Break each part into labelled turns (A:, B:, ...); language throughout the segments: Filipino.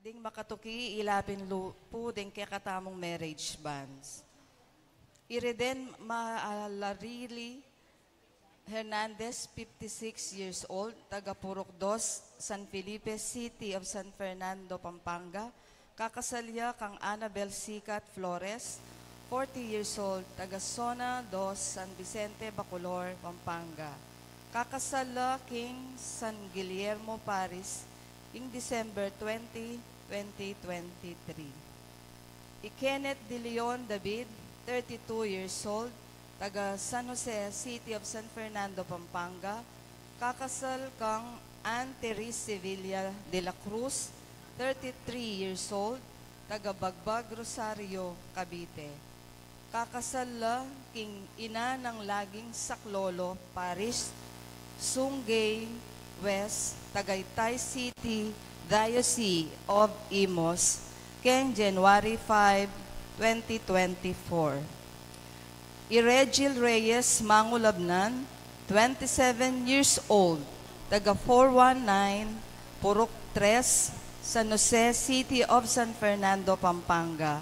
A: Ding makatuki ilapin lupo ding kaya katamong marriage bands. Ireden Maalarili Hernandez, 56 years old, taga Purok Dos, San Felipe City of San Fernando, Pampanga. Kakasalya kang Annabel Sicat Flores, 40 years old, taga Zona Dos, San Vicente, Bacolor, Pampanga. Kakasala King San Guillermo Paris, in December 20, 2023. Kenneth De Leon David, 32 years old, taga San Jose City of San Fernando, Pampanga. Kakasal kang Ann Teresa Sevilla de la Cruz, 33 years old, taga Bagbag Rosario, Cavite. Kakasal king ina ng laging Saklolo Parish, Sungay West, Tagaytay City, Diocese of Imos, ken January 5, 2024. Iregil Reyes Mangulabnan, 27 years old, taga 419, Purok 3, San Jose City of San Fernando, Pampanga.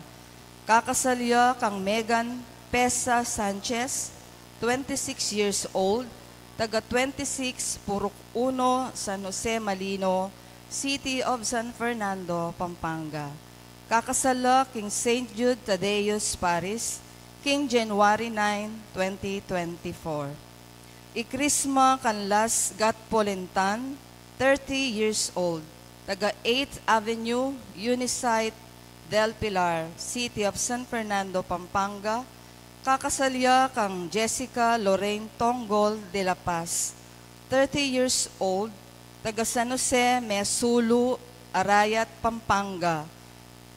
A: Kakasalya kang Megan Pesa Sanchez, 26 years old, taga 26, Purok 1, San Jose Malino, City of San Fernando, Pampanga. Kakasala king St. Jude Tadeus Paris, King January 9, 2024. Ikrisma Canlas Gatpolentan, 30 years old, taga 8th Avenue, Unisite, Del Pilar, City of San Fernando, Pampanga. Kakasalya kang Jessica Lorraine Tonggol de la Paz, 30 years old, taga San Jose, Mesulu, Arayat, Pampanga.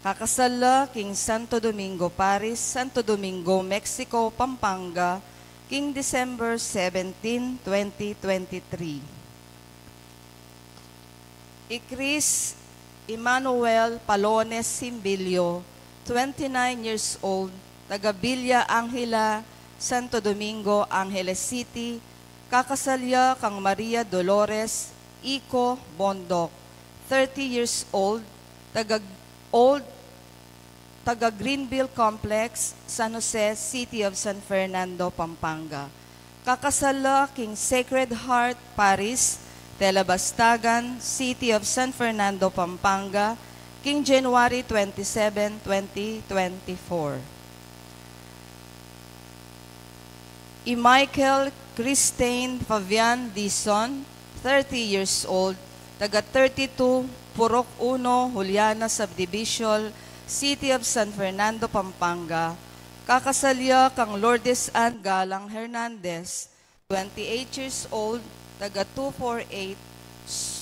A: Kakasala king Santo Domingo Paris, Santo Domingo, Mexico, Pampanga, king December 17, 2023. Chris Emmanuel Palones Simbilio, 29 years old, taga Villa Angela, Santo Domingo, Angeles City. Kakasalya kang Maria Dolores Ico Bondok, 30 years old, taga Greenville Complex, San Jose, City of San Fernando, Pampanga. Kakasala king Sacred Heart Paris, Telabastagan, City of San Fernando, Pampanga, king January 27, 2024. Michael Christine Fabian Dison, 30 years old, taga 32, Purok 1, Juliana Subdivision, City of San Fernando, Pampanga. Kakasalya kang Lourdes Ann Galang Hernandez, 28 years old, taga 248,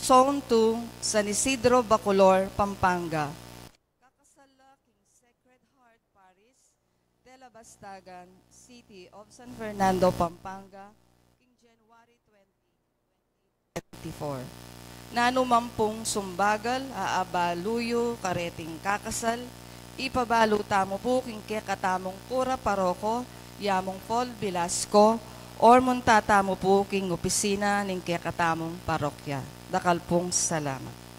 A: Zone 2, San Isidro, Bacolor, Pampanga. Kakasala king Sacred Heart Paris, Telabastagan, City of San Fernando, Pampanga, king January 20, 2024. Nanumampong sumbagal, aabaluyo, kareting kakasal, ipabaluta mo po king katamong pura paroko, yamong Paul Velasco, or muntata mo po king opisina ning katamong parokya. Dakal pong salamat.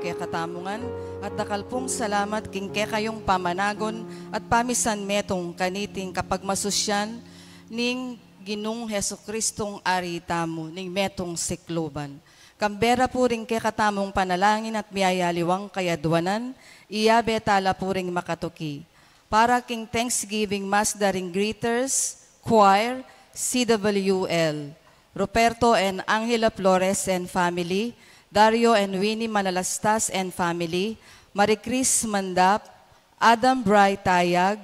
A: kay katamungan, at dakalpong salamat king kay kayong pamanagon, at pamisan metong kaniting kapag masusyan, ning Ginong Heso Kristong ari tamo, ning metong sikloban. Kambera po rin kay katamong panalangin at miyayaliwang kayadwanan, iya betala po rin makatuki. Para king Thanksgiving Mass daring greeters, choir, CWL, Ruperto and Angela Flores and family, Dario and Winnie Manalastas and family, Maricris Mandap, Adam Bray Tayag,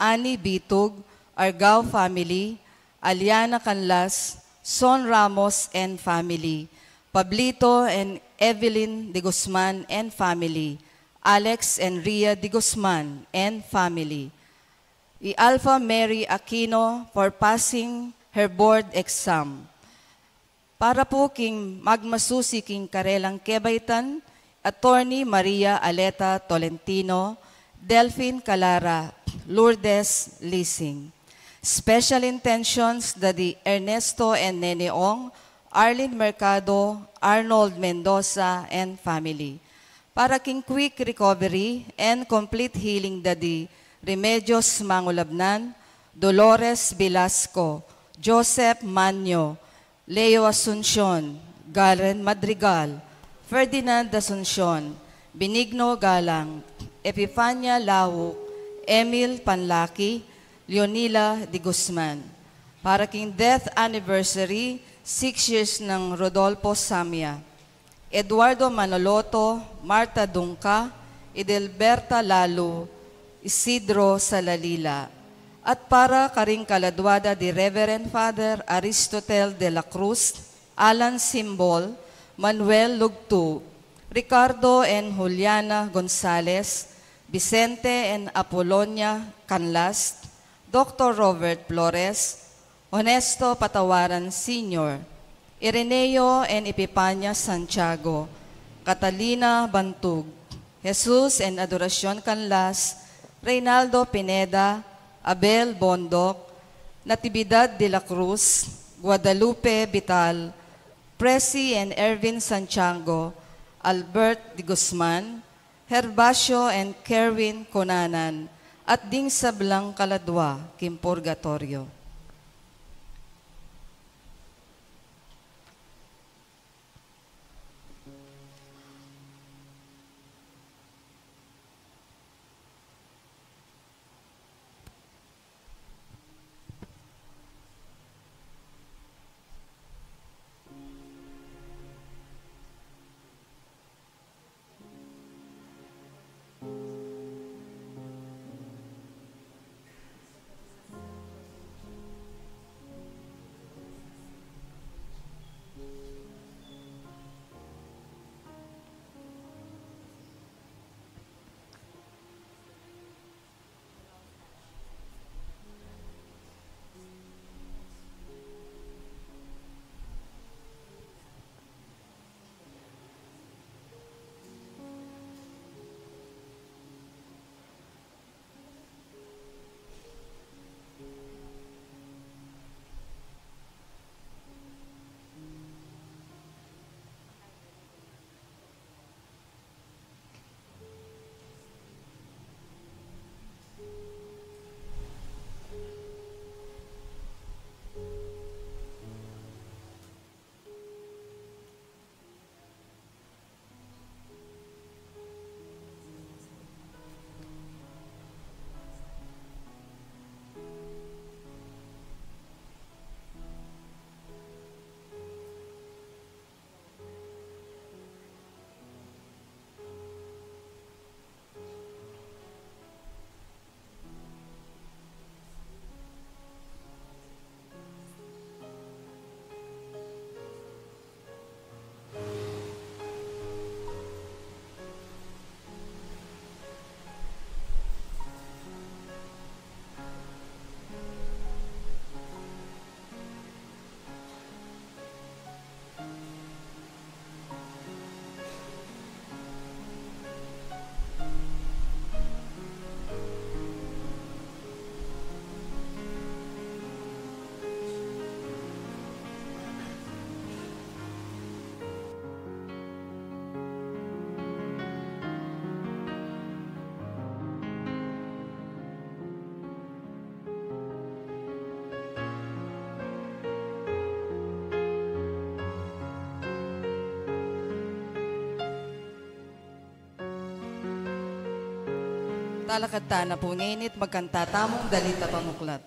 A: Annie Bitug, Argao family, Aliana Canlas, Son Ramos and family, Pablito and Evelyn de Guzman and family, Alex and Ria de Guzman and family, Alpha Mary Aquino for passing her board exam. Para po king magmasusi king karelang kebaitan, Attorney Maria Aleta Tolentino, Delphine Calara, Lourdes Lising. Special intentions the Ernesto and Neneong, Arlene Mercado, Arnold Mendoza, and family. Para king quick recovery and complete healing the Remedios Mangulabnan, Dolores Velasco, Joseph Manyo, Leo Asuncion, Galen Madrigal, Ferdinand Asuncion, Benigno Galang, Epifania Lawuk, Emil Panlaki, Leonila de Guzman. Para king death anniversary, 6 years ng Rodolfo Samia, Eduardo Manoloto, Marta Dungka, Edelberta Lalo, Isidro Salalila. At para karing kaladwada di Reverend Father Aristotel de la Cruz, Alan Simbol, Manuel Lugtu, Ricardo and Juliana Gonzalez, Vicente and Apolonia Canlas, Dr. Robert Flores, Honesto Patawaran Sr., Ireneo and Epipania Santiago, Catalina Bantug, Jesus and Adoracion Canlas, Reynaldo Pineda, Abel Bondok, Natividad de la Cruz, Guadalupe Vital, Presi and Ervin Santiago, Albert de Guzman, Herbacio and Kerwin Conanan, at ding sablang kaladwa, Kim Purgatorio. alakad na po ngayon magkanta tamong dalita pamuklat.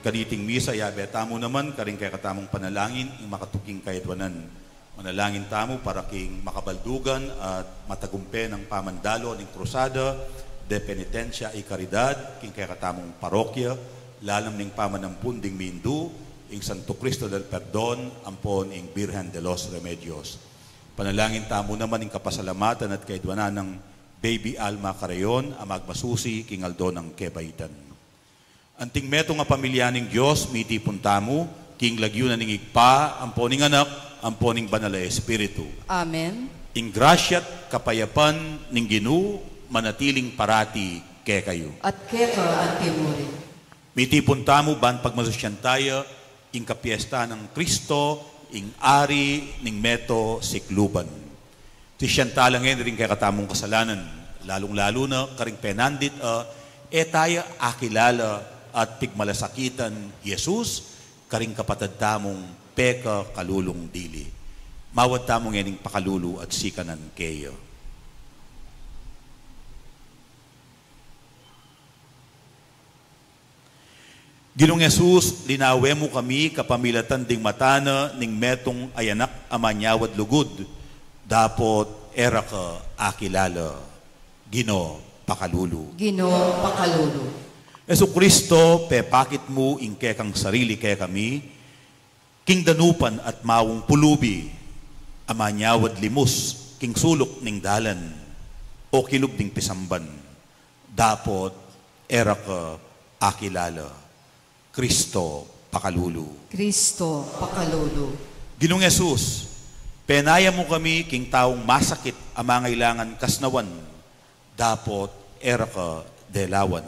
B: Kaditing misa, yabe tamo naman, karing kay katamong panalangin, yung makatuking kaidwanan. Manalangin tamo para king makabaldugan at matagumpe ng pamandalo ng krusada, de penitensya y caridad, king kay katamong parokya, lalam ning pamanampun ding Mindu, ing Santo Cristo del Perdon, ampon ing Birhen de los Remedios. Panalangin tamo naman ing kapasalamatan at kaidwanan ng Baby Alma Carayon, amagmasusi, king Aldo ng Kebaitan. Anting meto nga pamilya ning Diyos, miti puntamo, king lagyo na ning igpa, amponing anak, amponing banal na Espiritu.
A: Amen.
B: Ing grasyat kapayapan ning Ginoo, manatiling parati kay kayo.
A: At kaya at kimuri.
B: Miti puntamo, ban pagmasusyan tayo, ing kapiesta ng Kristo, ing ari ning meto sikluban. Sisyantala ngayon rin kay katamong kasalanan, lalong-lalo na karing penandit, tayo akilala at pigmalasakitan Jesus, karing kapatad tamong peka kalulong dili. Mawad tamong ening pakalulu at sikanan kayo. Ginong Jesus, linawe mo kami kapamilatan ding matana ning metong ayanak amanyawad lugod. Dapot era ka akilala. Gino pakalulu.
A: Gino pakalulu.
B: Yesu Kristo, pepakit mo ingke kang sarili kaya kami, king danupan at mawong pulubi, amanyawad limos, king sulok ning dalan, o kilub ning pisamban. Dapot era ka akilala. Kristo pakalulu.
A: Kristo pakalulu.
B: Ginong Jesus, penaya mo kami king taong masakit ang mga ilangan kasnawan. Dapot era ka delawan.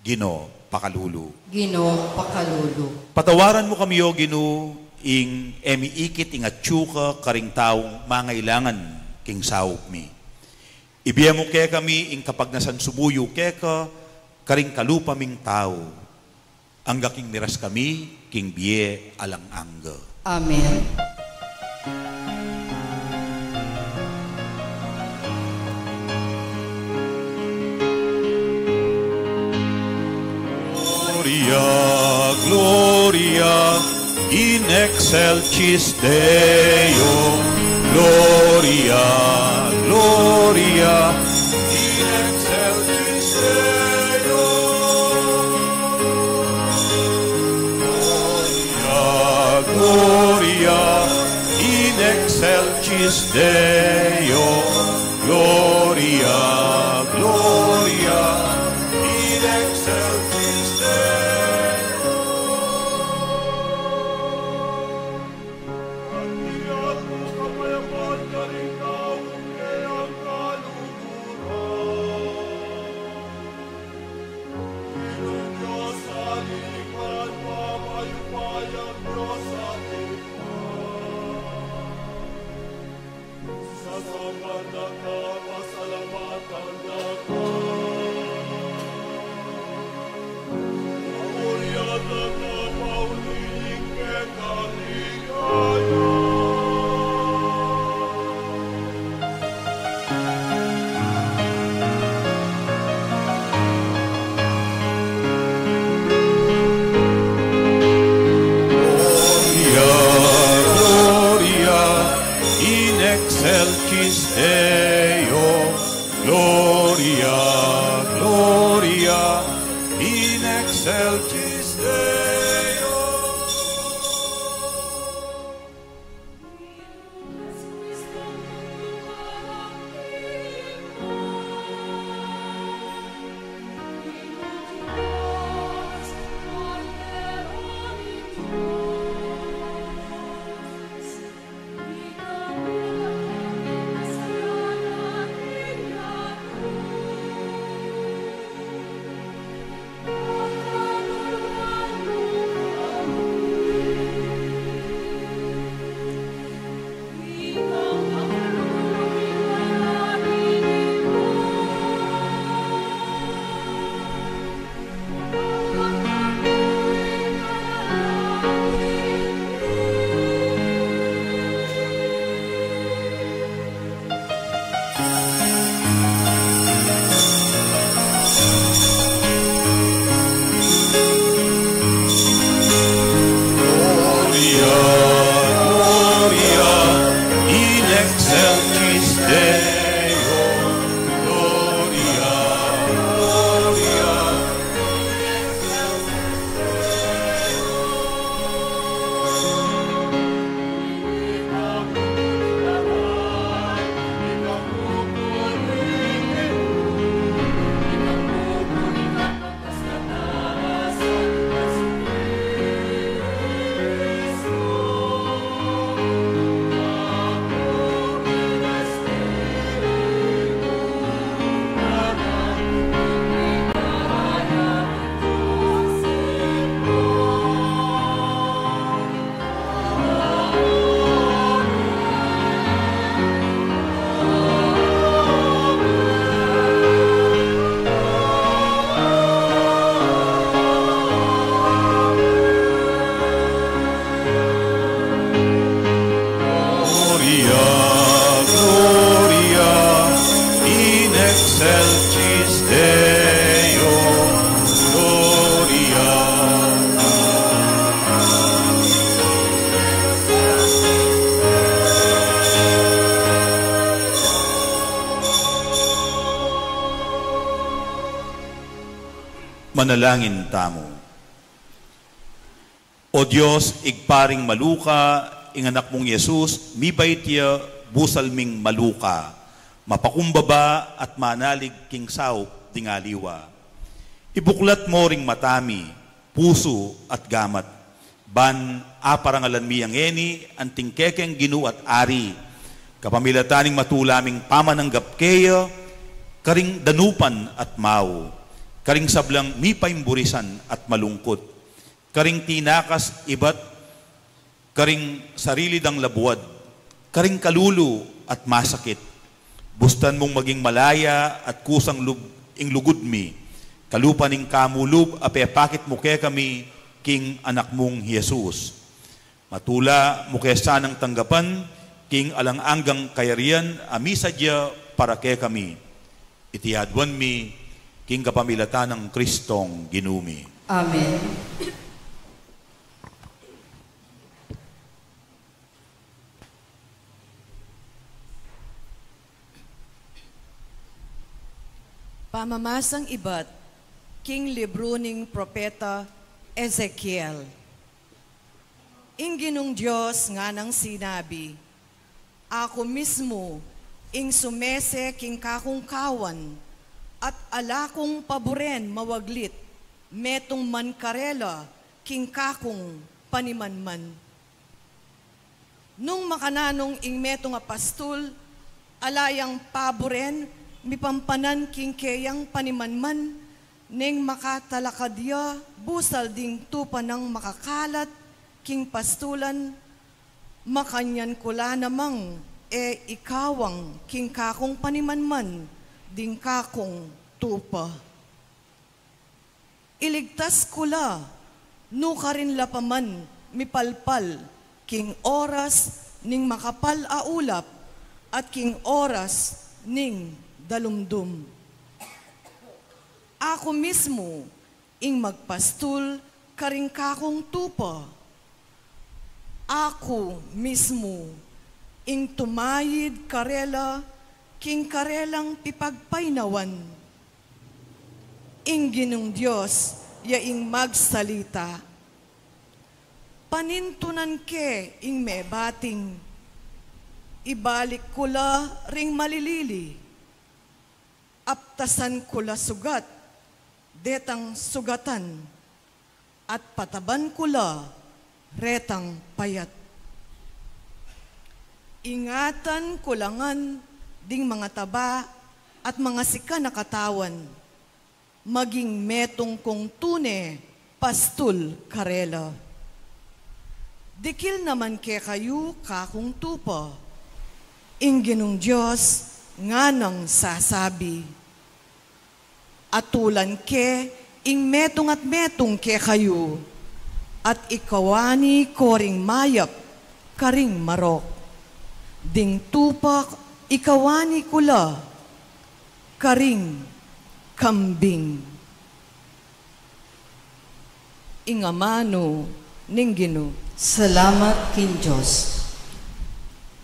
B: Gino pakalulu.
A: Gino pakalulu.
B: Patawaran mo kami o Gino ing emiikit ing atsyuka karing taong mga ilangan king saup mi. Ibiya mo kaya kami ing kapag nasan subuyo kaya ka karing kalupaming tao. Angga king miras kami, king biye alang angga.
A: Amen.
B: Gloria, Gloria, in excelsis Deo. Gloria, Gloria, in excelsis Deo. Gloria in excelsis Deo. Gloria, Gloria in excelsis Deo. Pagdiyan mo kapayapan ka rin taong kayang kaluguran. Ilong Diyos sa lingkad, pamayupayang Diyos sa sa sobrang nagpapasalamatan ako. Maulyan ang napauliling ke kaligaya. Excelsis Deo, Gloria, Gloria, in excelsis Deo.
C: Gloria,
B: Manalangin tamo. O Diyos, igparing maluka, inganak mong Yesus, mibay tiya, busalming maluka, mapakumbaba at manalig king saup dingaliwa. Ibuklat mo ring matami, puso at gamat, ban aparangalan miyang eni, anting kekeng ginu at ari, kapamilataning matulaming pamananggap keya, karing danupan at mau, karing sablang mipaimburisan at malungkot, karing tinakas ibat, karing sarili dang labuad, karing kalulu at masakit, bustan mong maging malaya at kusang inglugod mi, kalupaning kamulub apepakit mo kaya kami, king anak mong Jesus. Matula mo kaya sanang tanggapan, king alang-anggang kayarian, amisadya para kaya kami. Itiyadwan mi, king kapamilatan ng Kristong ginumi.
A: Amen.
C: Pamamasang ibat, king libro ning propeta Ezekiel. Ginong Diyos nga nang sinabi, ako mismo ing sumese king kakungkawan, at alakong paboren mawaglit, metong mankarela, king kakong panimanman. Nung makananong ing metong apastul, alayang paboren, mipampanan king keyang panimanman, ning makatalakadya, busal ding tupa ng makakalat, king pastulan, makanyan kula namang, ikawang king kakong panimanman, ding kakong tupa. Iligtas kula, nuka rin lapaman, mipalpal, king oras, ning makapal aulap, at king oras, ning dalumdum. Ako mismo, ing magpastul, karing kakong tupa. Ako mismo, ing tumayid karela, king karelang pipagpainawan. Ginong Diyos, yaing magsalita. Panintunan ke ing mebating, ibalik kula ring malilili, aptasan kula sugat, detang sugatan, at pataban kula, retang payat. Ingatan kulangan, ding mga taba at mga sika na katawan, maging metong kong tune, pastul karela. Dikil naman ke kayo kakong tupa, Ginong Diyos nga nang sasabi. Atulan ke, ing metong at metong ke kayo, at ikawani koring mayap, karing marok. Ding tupak, ikawani kula, karing kambing. Ingamano ning Gino.
A: Salamat kin Diyos.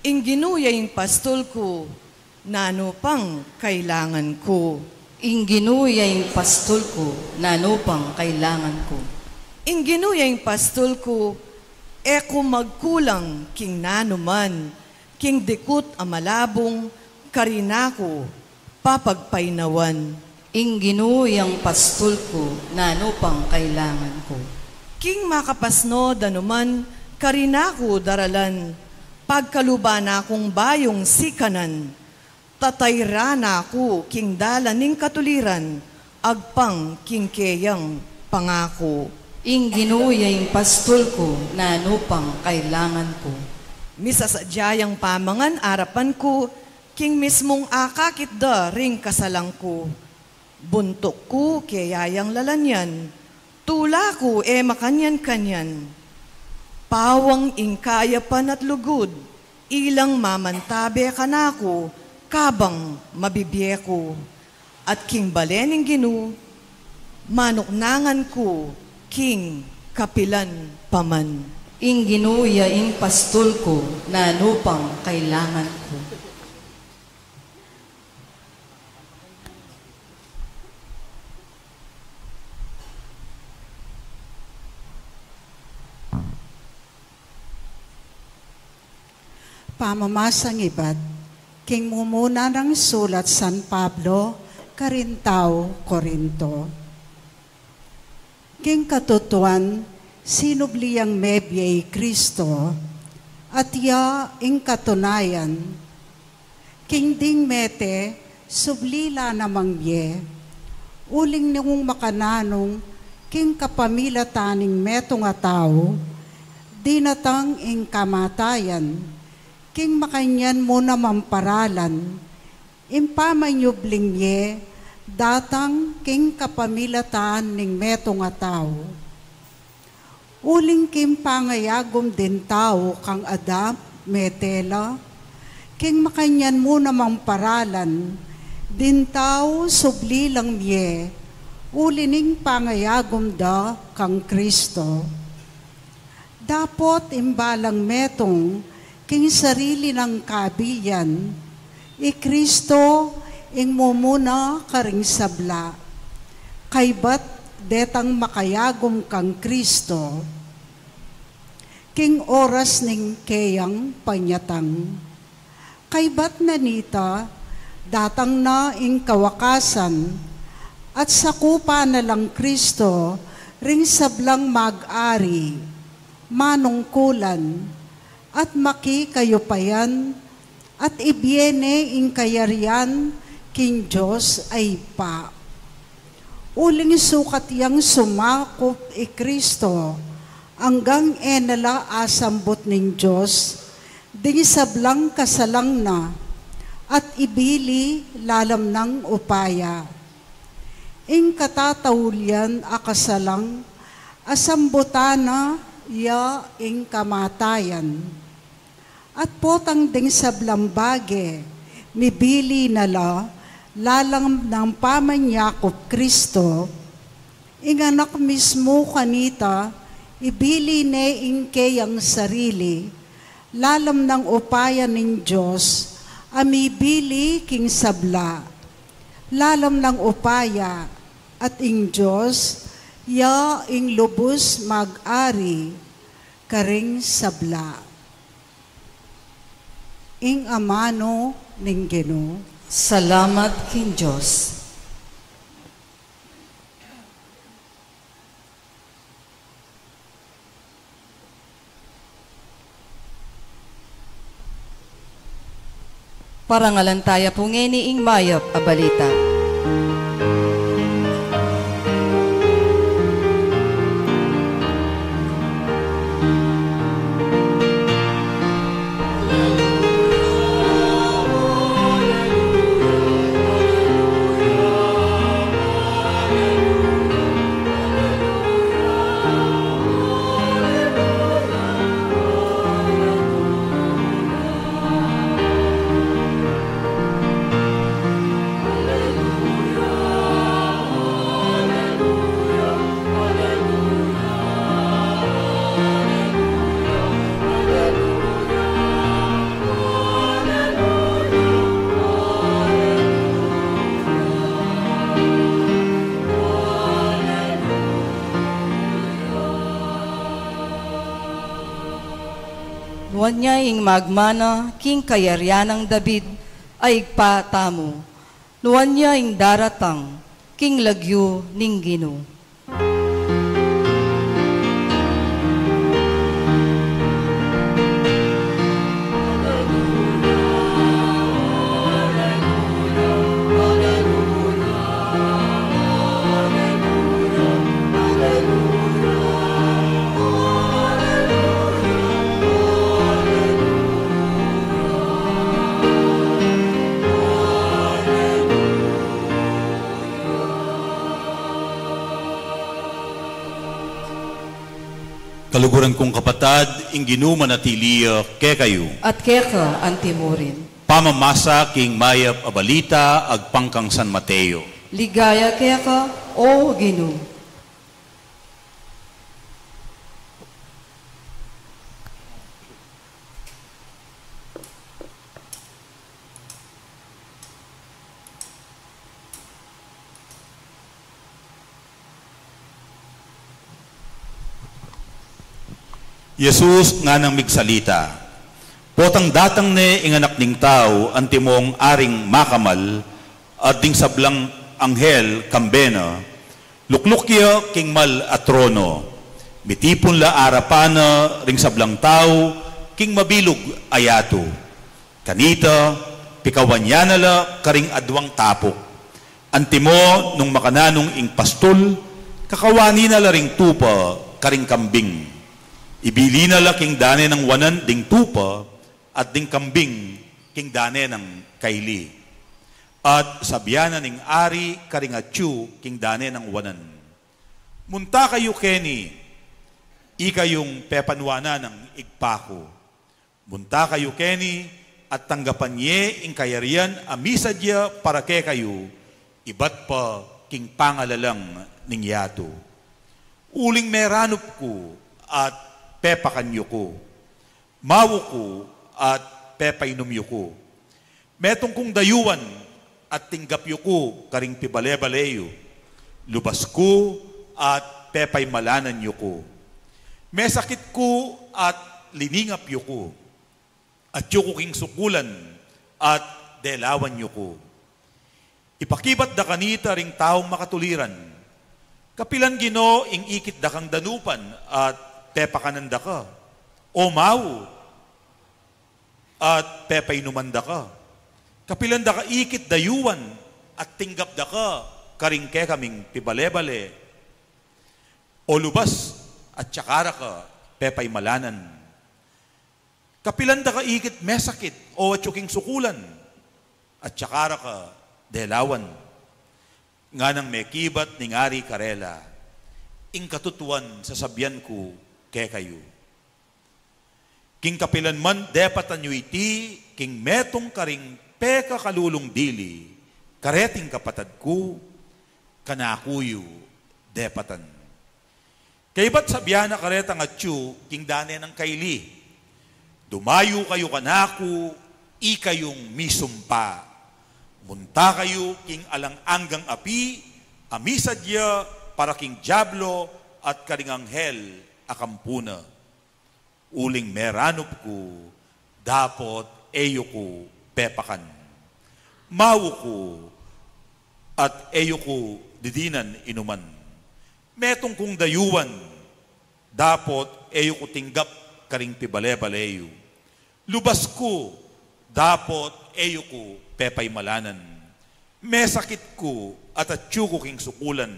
C: Ginuyaing pastol ko, nano pang kailangan ko.
A: Ginuyay pastol ko, nano pang kailangan ko.
C: Ginuyaing pastol ko, eko magkulang king nano man, king dikut amalabong, karinako, papagpainawan.
A: Ginuyang pastol ko, nano pang kailangan ko.
C: King makapasno danuman, karinako daralan, pagkaluban akong bayong sikanan, tatayrana ako king dala ning katuliran, agpang king keyang pangako.
A: Ginuyay pastol ko, nano pang kailangan ko.
C: Misasadyayang pamangan arapan ko, king mismong akakit da ring kasalang ko. Buntok ko kayayang lalanyan, tula ko makanyan-kanyan. Pawang ingkayapan at lugod, ilang mamantabe kanako, kabang mabibye ko. At king balening Ginu, manuknangan ko, king kapilan paman.
A: Ginuya pastol ko, nano pang kailangan ko.
D: Pamamasang ibat, king mumuna ng sulat San Pablo, Carintao, Corinto. King katutuan, sinubliyang mebyay Kristo, at ya ing katunayan, king ding mete, sublila namang ye, uling nung makananong, king kapamilataning metong ataw, dinatang ing kamatayan, king makanyan mo na mamparalan, impamanyubling ye, datang king kapamilatan ning metong ataw. Uling king pangayagom din tao kang Adam, metela, king makanyan mo na mamparalan, din tao subli lang ye, ulining pangayagom da kang Kristo. Dapot imbalang metong, king sarili ng kabiyan, Kristo ing mumuna karing sabla, kaybat detang makayagom kang Kristo, king oras ning keyang panyatang, kaybat nanita, datang na ing kawakasan, at sakupa na lang Kristo, ring sablang mag-ari, manungkulan, at makikayupayan, at ibiene ing kayarian, king Diyos ay pa. Uling sukat yang sumakop Kristo, hanggang enala asambot ning Diyos, ding sablang kasalang na, at ibili lalam ng upaya. Ing katatawulyan akasalang, asambutana ya ing kamatayan. At potang ding sablambage, mibili nala, lalang ng pamanyakop Kristo, ing anak mismo kanita, ibili ne ing keyang sarili, lalam ng upaya ning Diyos, amibili king sabla, lalam ng upaya, at ing Diyos, ya ing lubos mag-ari, karing sabla. Ing amano ning Ginoo.
A: Salamat king Diyos. Parangalantaya pungeni ing mayap a balita. Nuwan niya ing magmana, king kayaryanang David, ay patamo. Nuwan niya ing daratang, king lagyo ning Ginoo.
B: Kaluguran kong kapatad, ing Ginoo manatiliya ke kayo.
A: At keka ang timurin.
B: Pamamasa king mayap a balita ag pangkang San Mateo.
A: Ligaya keka, o Ginoo.
B: Jesus nga nang migsalita, Potang datang ne inganak ning tao, antimong aring makamal, at ding sablang anghel kambena, luklukya king mal at trono, mitipon la arapana ring sablang tao, king mabilog ayato. Kanita, pikawanyana la karing adwang tapok. Antimo nung makananong ing pastol, kakawani na la ring tupa, karing kambing. Ibili na la king dane ng wanan ding tupa, at ding kambing king dane ng kaili. At sabyanan ning ari karing atyu king dane ng wanan. Munta kayo keni, ikayong pepanwana ng igpako. Munta kayo keni, at tanggapan niye ing kayarian amisadya para ke kayo, iba't pa king pangalalang ning yato. Uling meranop ko at pepakanyo ko. Mawo ko at pepainomyo ko. Metong kong dayuan at tinggapyo ko karing pibale-baleyo. Lubas ko at pepay malanan nyo ko. May sakit ko at liningapyo ko. At yung king sukulan at delawan nyo ko. Ipakibat da kanita ring taong makatuliran. Kapilan Gino ing ikit da kang danupan at pepakananda ka. O mau at pepainuman da ka. Kapilan da ka ikit dayuan at tinggap da ka karing ke kaming pibale-bale. O lubas at tsakara ka pepay malanan. Kapilan da ka ikit mesakit o atsuking sukulan at tsakara ka delawan. Nga nang mekibat ni ngari karela, ing katutuan sa sabyan ko ke kayo. King kapilan man depatan nyo iti, king metong karing peka kalulong dili, kareting kapatad ko, kanakuyo depatan. Kay ba't sabyana karetang atyu, king dane ng kaili, dumayo kayo kanako, ikayong misumpa. Munta kayo king alang-anggang api, amisadya para king diablo at karing anghel akampuna. Uling meranop ko, dapot eyo ko pepakan. Mawo ko at eyo ko didinan inuman. Metong kong dayuan, dapot eyo ko tinggap karing pibale-baleyo. Lubas ko, dapot eyo ko pepay malanan. May sakit ko at atyu ko king sukulan,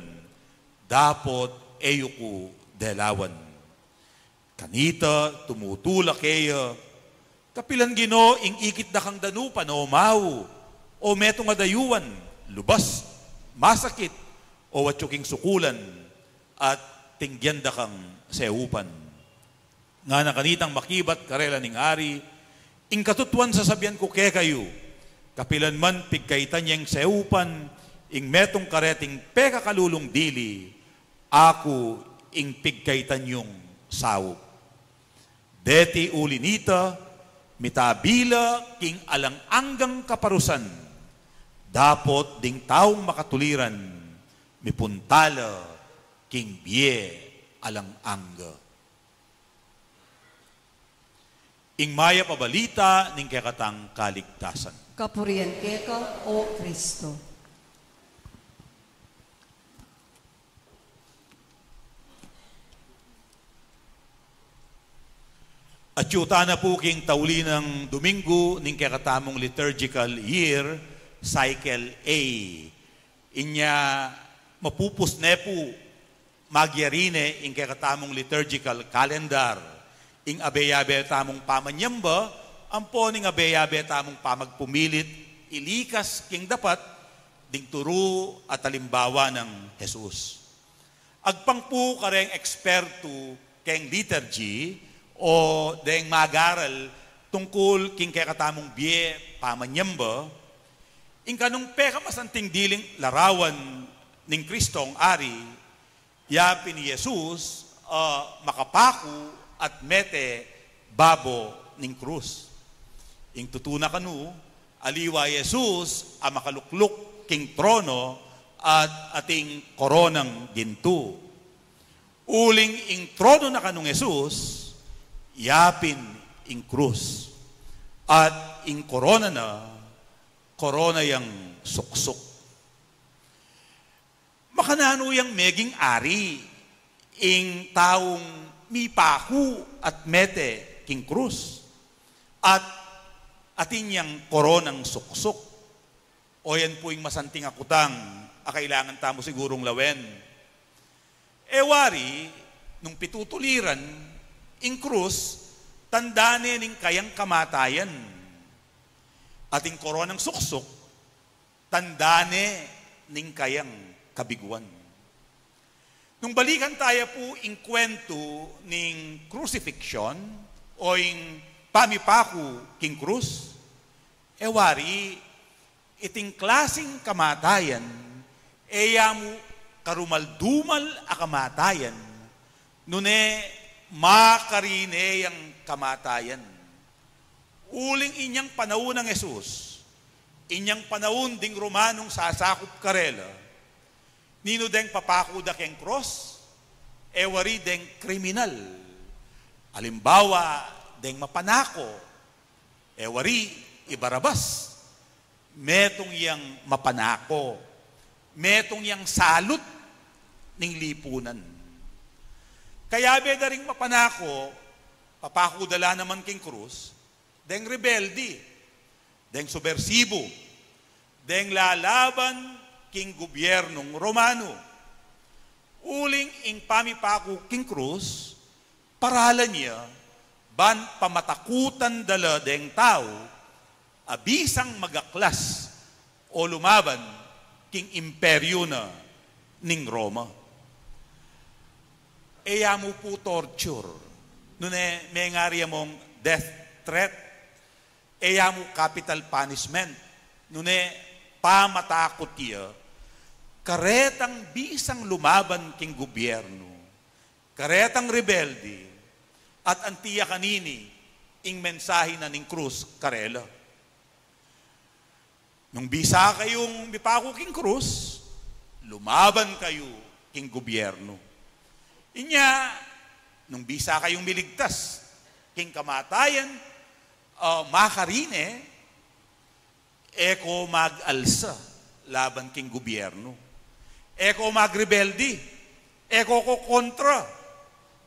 B: dapot eyo ko delawan. Kanita tumutula keya, kapilan Gino ing ikit da kang danupan o mau, o metong adayuan, lubas, masakit, o atyu king sukulan, at tingyan da kang seupan. Nga na kanitang makibat karela ning ari, ing katutuan sa sabyan ko ke kayo, kapilan man pigkaitan niyang seupan, ing metong kareting peka kalulong dili, ako ing pigkaitan yung sawop. Deti ulinita, mitabila king alang-anggang kaparusan, dapot ding taong makatuliran, mipuntala king biye alang-angga. Ing maya pabalita ning kekatang kaligtasan.
A: Kapurian keka, O Kristo.
B: At yuta na po king tauli ng Domingo ning kekatamong liturgical year, cycle A. Inya mapupus ne po magyarine ing kekatamong liturgical calendar. Ing abeyabe tamong pamanyamba, ampo ning abeyabe tamong pamagpumilit, ilikas king dapat, ding turo at halimbawa ng Jesus. Agpang po kareng eksperto keng liturgy, o deng magaral tungkol king kekatamong biye pamanyamba, ing kanong peka masanting diling larawan ning Kristong ari, yapin ni Jesus makapaku at mete babo ning krus. Ing tutuna kanu, aliwa Jesus a makalukluk king trono at ating koronang ginto. Uling ing trono na kanong Jesus, yapin ing krus. At ing korona na, korona yang suksok. Makanano yang meging ari, ing taong mipaku at mete king krus. At atin yang koronang suksok. O yan po yung masanting akutang, kailangan tamo sigurong lawen. Ewari, nung pitutuliran, ing krus, tandane ning kayang kamatayan. Ating koronang suksok, tandane ning kayang kabiguan. Nung balikan tayo po ing kwento ning crucifixion o ing pamipaku king krus, ewari, iting klasing kamatayan, eyamu karumaldumal a kamatayan, nune makarine yang kamatayan. Uling inyang panahon ng Jesus, inyang panahon ding Romanong sasakop karela, nino deng papakuda keng cross, ewari deng kriminal. Alimbawa, deng mapanako, ewari ibarabas. Metong yang mapanako, metong yang salot ning lipunan. Kaya beda ring mapanako, papakudala naman king krus, deng rebeldi, deng subversibo, deng lalaban king gobyernong Romano. Uling ing pamipaku king krus, paralan niya, ban pamatakutan dala deng tao, abisang magaklas o lumaban king imperyo na ning Roma. Eya mo po torture. Nune may ngari mong death threat. Eya mo capital punishment. Nune pamatakot niya. Karetang bisang lumaban king gobyerno. Karetang rebelde. At antiya kanini ing mensahe na ning krus karela. Nung bisa kayong mipako king krus, lumaban kayo king gobyerno. Inya, nung bisa kayong miligtas king kamatayan, makarine, eko mag-alsa laban king gobyerno. Eko magrebeldi, eko ko kontra.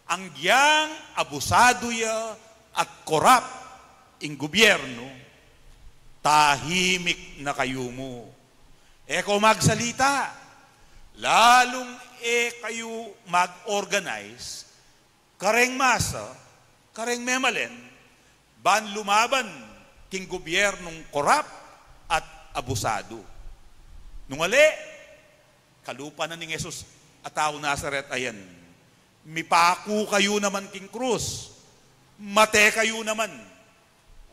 B: Ang giyang abusado ya at korap ing gobyerno, tahimik na kayo mo. Eko magsalita, lalong kayo mag-organize, kareng masa, kareng memalen, ban lumaban king gobyernong korap at abusado. Nung ali, kalupa na ni Jesus at tao Nazaret ayan, mipaku kayo naman king krus, mate kayo naman,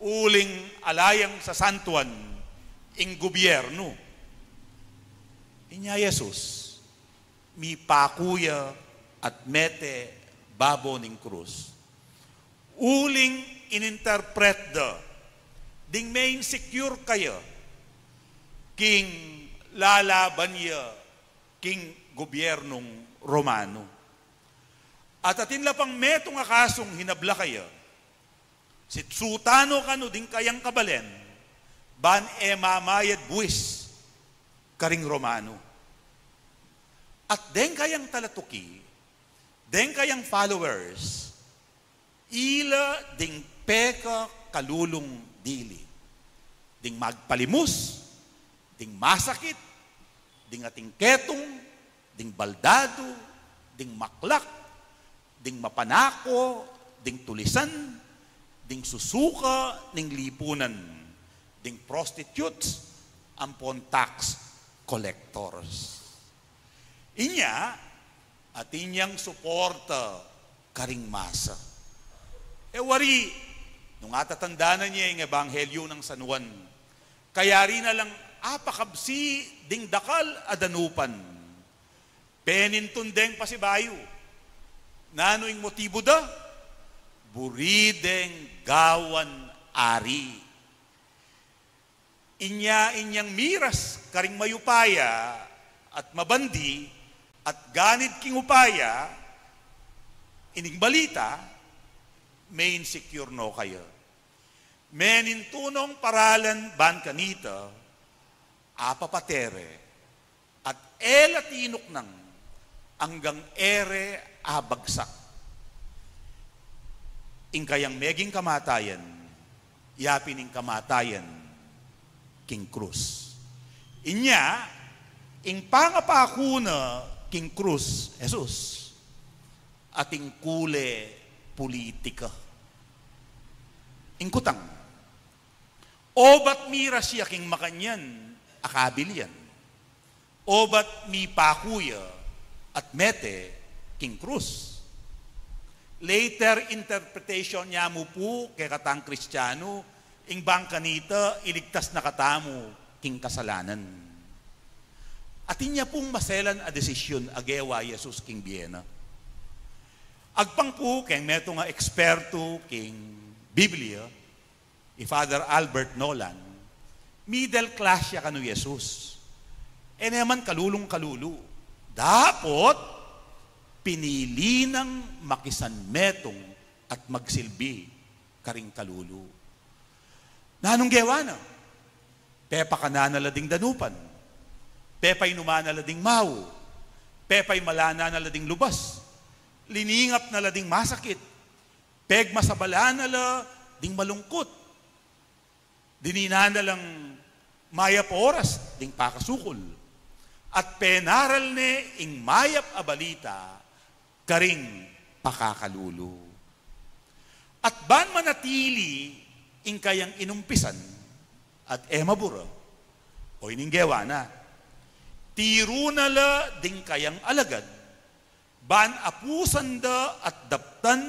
B: uling alayang sa santuan ing gobyerno. Inya Jesus, mi pakuya at mete babo ning krus. Uling ininterpret da, ding may insecure kayo, king lalaban ya, king gobyernong Romano. At atin lapang metong akasong hinabla kayo, si Tsutano kano ding kayang kabalen, ban mamayad buwis, karing Romano. At deng kayang talatuki, deng kayang followers, ila ding peka kalulong dili. Ding magpalimus, ding masakit, ding ating ketong, ding baldado, ding maklak, ding mapanako, ding tulisan, ding susuka, ning lipunan, ding prostitutes, ampon tax collectors. Inya, at inyang suporta karing masa. Wari, nung atatandaan niya yung ebanghelyo ng San Juan, kaya rin na lang apakabsi ding dakal adanupan. Penintundeng pasibayo. Nano yung motibo da? Burideng gawan ari. Inyang miras karing mayupaya at mabandi at ganid king upaya, ining balita, may insecure no kayo. menintunong paralan ban kanita, apapatere, at elatinok nang hanggang ere abagsak. Ingkayang meging kamatayan, yapining kamatayan, king krus. Inya, ing pangapakuna, king krus, Jesus, ating kule politika. Ingkutang, obat mira siya king makanyan, akabilian. Obat mi pakuya at mete king krus. Later interpretation niya mo po kay katang Kristiyano, ing bang kanita iligtas na katamu king kasalanan. Atin niya pong maselan a desisyon agewa Jesus king Biena. Agpang po kay meto nga eksperto king Biblia, Father Albert Nolan, middle class siya kanu Jesus. E naman kalulong-kalulo. Dapat pinili ng makisanmetong at magsilbi karing kalulo. Nanong gewa na? Pepa ka na nalading danupan. Pepa'y numanalading mau. Pepa'y malana nalading lubas. Liningap nalading masakit. Pegma sa balanala, ding malungkot. Dinina na lang mayap oras, ding pakasukol. At penaral ne, ing mayap abalita, karing pakakalulo. At ban manatili, ing kayang inumpisan, at emabura, o ininggewa na, tiro nala, ding kayang alagad, ban apusan da at daptan,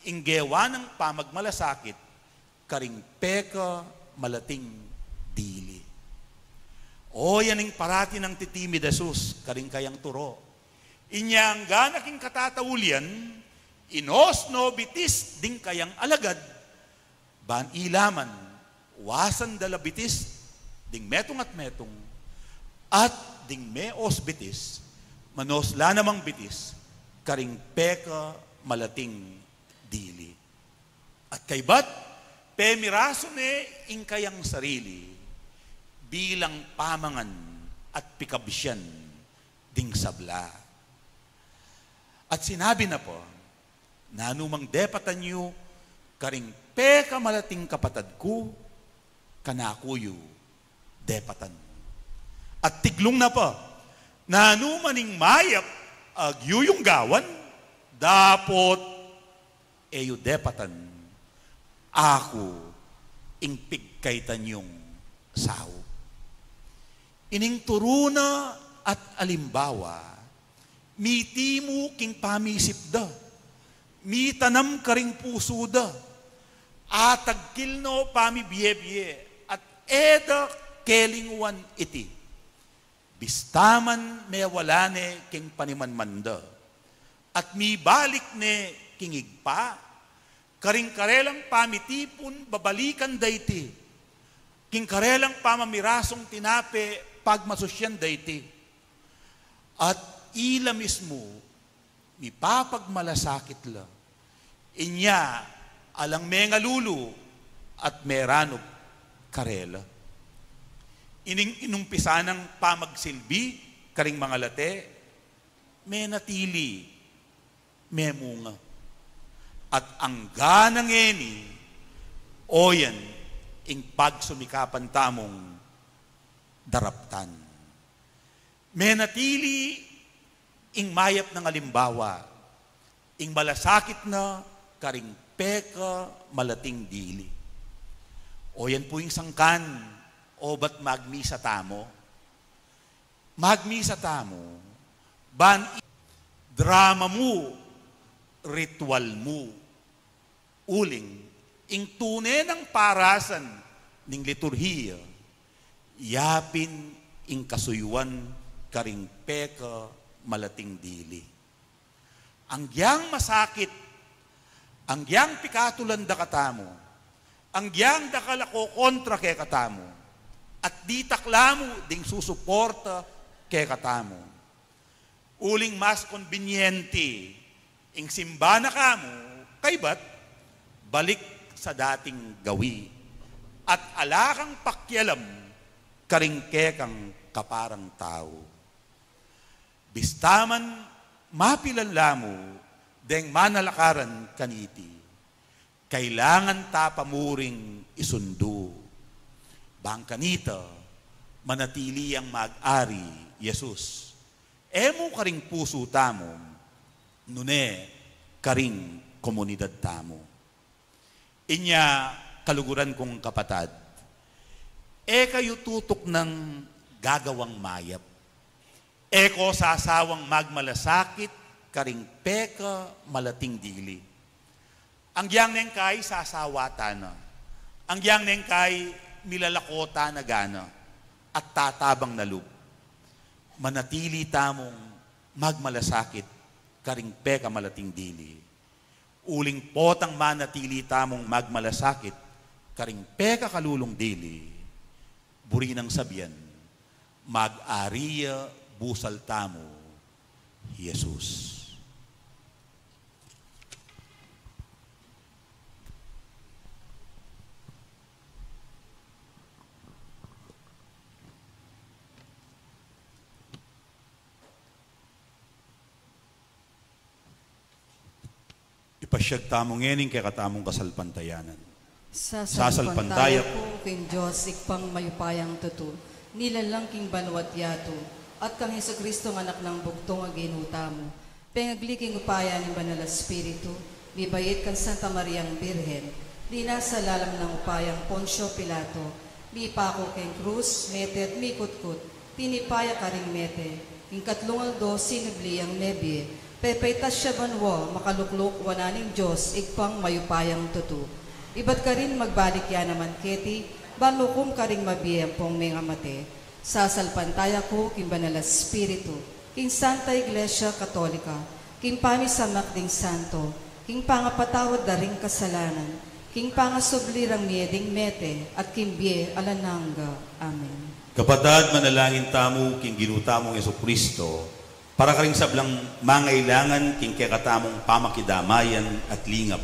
B: inggewa ng pamagmalasakit, karing peka malating dili. O yaning parati ng titimi Jesus, karing kayang turo. Inyang ganaking katataulian, inos no bitis ding kayang alagad, ban ilaman, wasan dala bitis, ding metong at ding meos bitis, manosla namang bitis, karing peka malating dili. At kaybat, pemiraso ne ing kayang sarili bilang pamangan at pikabisyan ding sabla. At sinabi na po, nanumang depatan nyo karing peka malating kapatad ko, kanakuyo depatan. At tiglong na po, nanumaning mayap agyuyong gawan, dapot eyo depatan, ako ingpig kaytan yung sao. Ining turuna at alimbawa, mitimu king pamisip da, mitanam karing puso da, atagkil no pamibiyebye, at eda kelingwan iti. Bistaman me walane king panimanmanda, at mi balik ne kingig pa, karing karelang pamitipon, babalikan dayti, king karelang pamamirasong tinape, pagmasosyan dayti. At ila mismo, mipapagmalasakit la, inya, alang mengalulu, at meranog karela. Inumpisan ng pamagsilbi, karing mga late, menatili, memunga. At ang ganang eni, oyan, ing pagsumikapan tamong daraptan. Menatili, ing mayap ng alimbawa, ing malasakit na, karing peka, malating dili. Oyan po yung sangkan, o ba't magmisa tamo? Magmisa tamo, ban drama mo, ritual mo, uling, ing tune ng parasan ning liturhiya, yapin ing kasuyuan karing peka malating dili. Ang giyang masakit, ang giyang pikatulan da katamo, ang giyang da kalako kontra kay katamo, at di taklamo ding susuporta kay katamo. Uling mas konbinyente, ing simba na kamo, kaybat, balik sa dating gawi. at alakang pakyalam, karingke kang kaparang tao. Bistaman mapilanla mo, deng manalakaran kaniti. Kailangan tapamuring isundo. Bang kanita, manatili ang mag-ari, Yesus. Emo karing puso tamo, nune karing komunidad tamo. Inya kaluguran kong kapatad, kayo tutok ng gagawang mayap. Ko sasawang magmalasakit, karing peka malating dili. Ang yang neng kay sasawata na. Ang yang neng kay milalakota na gana at tatabang na loob. Manatili tamong magmalasakit, karing peka malating dili. Uling potang manatili tamong magmalasakit, karing peka kalulong dili. Buri ng sabihan, mag-ariya busal tamo, Jesus. Ipasyag tamong ngening kay katamong kasalpantayanan.
A: Sasalpantaya ko king Diyos ikpang mayupayang tutu, nilalang king banwat yato, at kang Jesucristo ng anak ng bugtong aginuta mo, pengagliking upaya ni Banal Espiritu, bibayit kang Santa Mariang Birhen, di nasa lalam ng upayang Poncio Pilato, mi pako king krus, mete at mikutkut, tinipaya ka ring mete, ing katlungal do sinibli ang nebie, pepaytas siya banwa, makaluklok wananing Diyos, igpang mayupayang tutu. Iba't ka rin magbalik yan naman, Keti, banukum ka ring mabiyang pong mga mate. Sasalpantaya ko, king Banal Espiritu, king Santa Iglesia Katolika, king pamisamak ding santo, king pangapatawad da ring kasalanan, king pangasublirang mieding mete, at king bie alananga. Amen.
B: Kapatad, manalangin tamo, king ginutamong Jesucristo, para ka ring sablang mangailangan, king kekatamong pamakidamayan at lingap.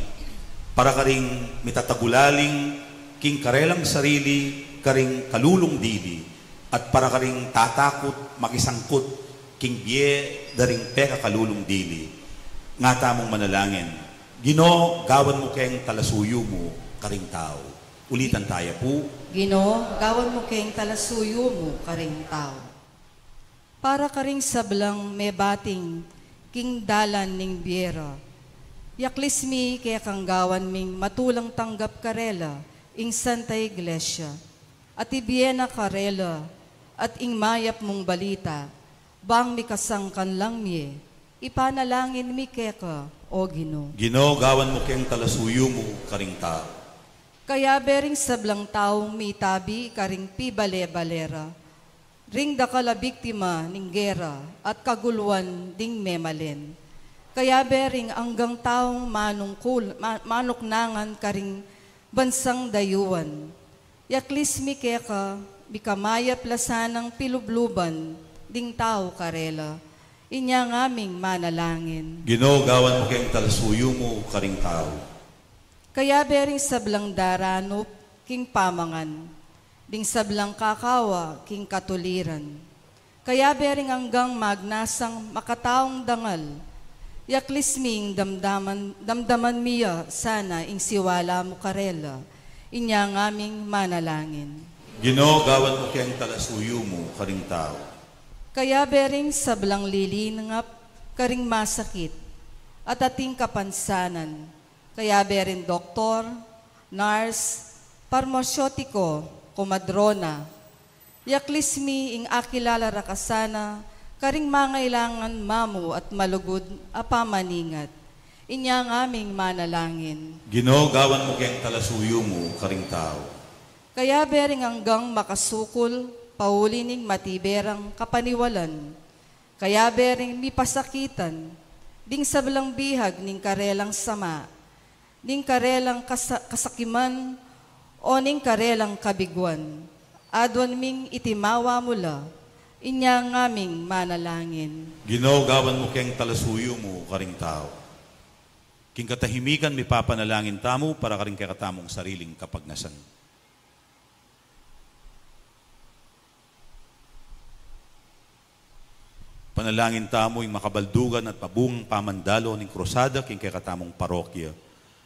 B: Para ka ring mitatagulaling, king karelang sarili, karing kalulong dili, at para ka ring tatakot, makisangkot, king bie, daring peka kalulong dili. Nga tamong manalangin, Ginoo, gawan mo keng talasuyo mo, karing tao. Ulitan tayo po.
A: Ginoo, gawan mo keng talasuyo mo, karing tao. Para karing sablang may bating, king dalan ning biera. Yaklis mi kaya kang gawan ming matulang tanggap karela, ing Santa Iglesia. At ibiyena karela, at ing mayap mong balita, bang mi kasangkan lang mi, ipanalangin mi keka, o Ginoo.
B: Ginoo, gawan mo keng talasuyo mo, karing tao.
A: Kaya bering sablang taong mi tabi karing pibale-balera, ring dakala biktima ning gera, at kaguluan ding memalen. Kaya bering anggang taong manuknangan karing bansang dayuan. Yaklis mi keka, bikamaya plasanang pilubluban, ding tao karela. Inya ngaming manalangin.
B: Ginoo, gawan mo keng talasuyo mo, karing tao.
A: Kaya bering sablang daranop, king pamangan, ding sablang kakawa, king katuliran. Kaya bering anggang magnasang makataong dangal, yaklis ming damdaman miya sana ing siwala mo karela, inya ngaming manalangin.
B: Ginoo, gawan mo keng talasuyo mo, karing tao.
A: Kaya bering sablang lilinangap, karing masakit, at ating kapansanan. Kaya bering doktor, nurse, parmasyotiko, komadrona, yaklis mi ing akilala rakasana, karing mangailangan mamu at malugod apamaningat. Inya ngaming manalangin.
B: Ginoo, gawan mo keng talasuyo mo, karing tao.
A: Kaya bering hanggang makasukol, paulining matiberang kapaniwalan. Kaya bering mipasakitan, ding sablang bihag ning karelang sama, ning karelang kasakiman, o ning karelang kabiguan. Adwan ming itimawa mula, inya ngaming manalangin.
B: Ginoo, gawan mo keng talasuyo mo, karing tao. King katahimikan, mi papanalangin tamo para karing kakatamong sariling kapagnasan. Ipanalangin tamo yung makabaldugan at pabungang pamandalo ng krusada king kay katamong parokya.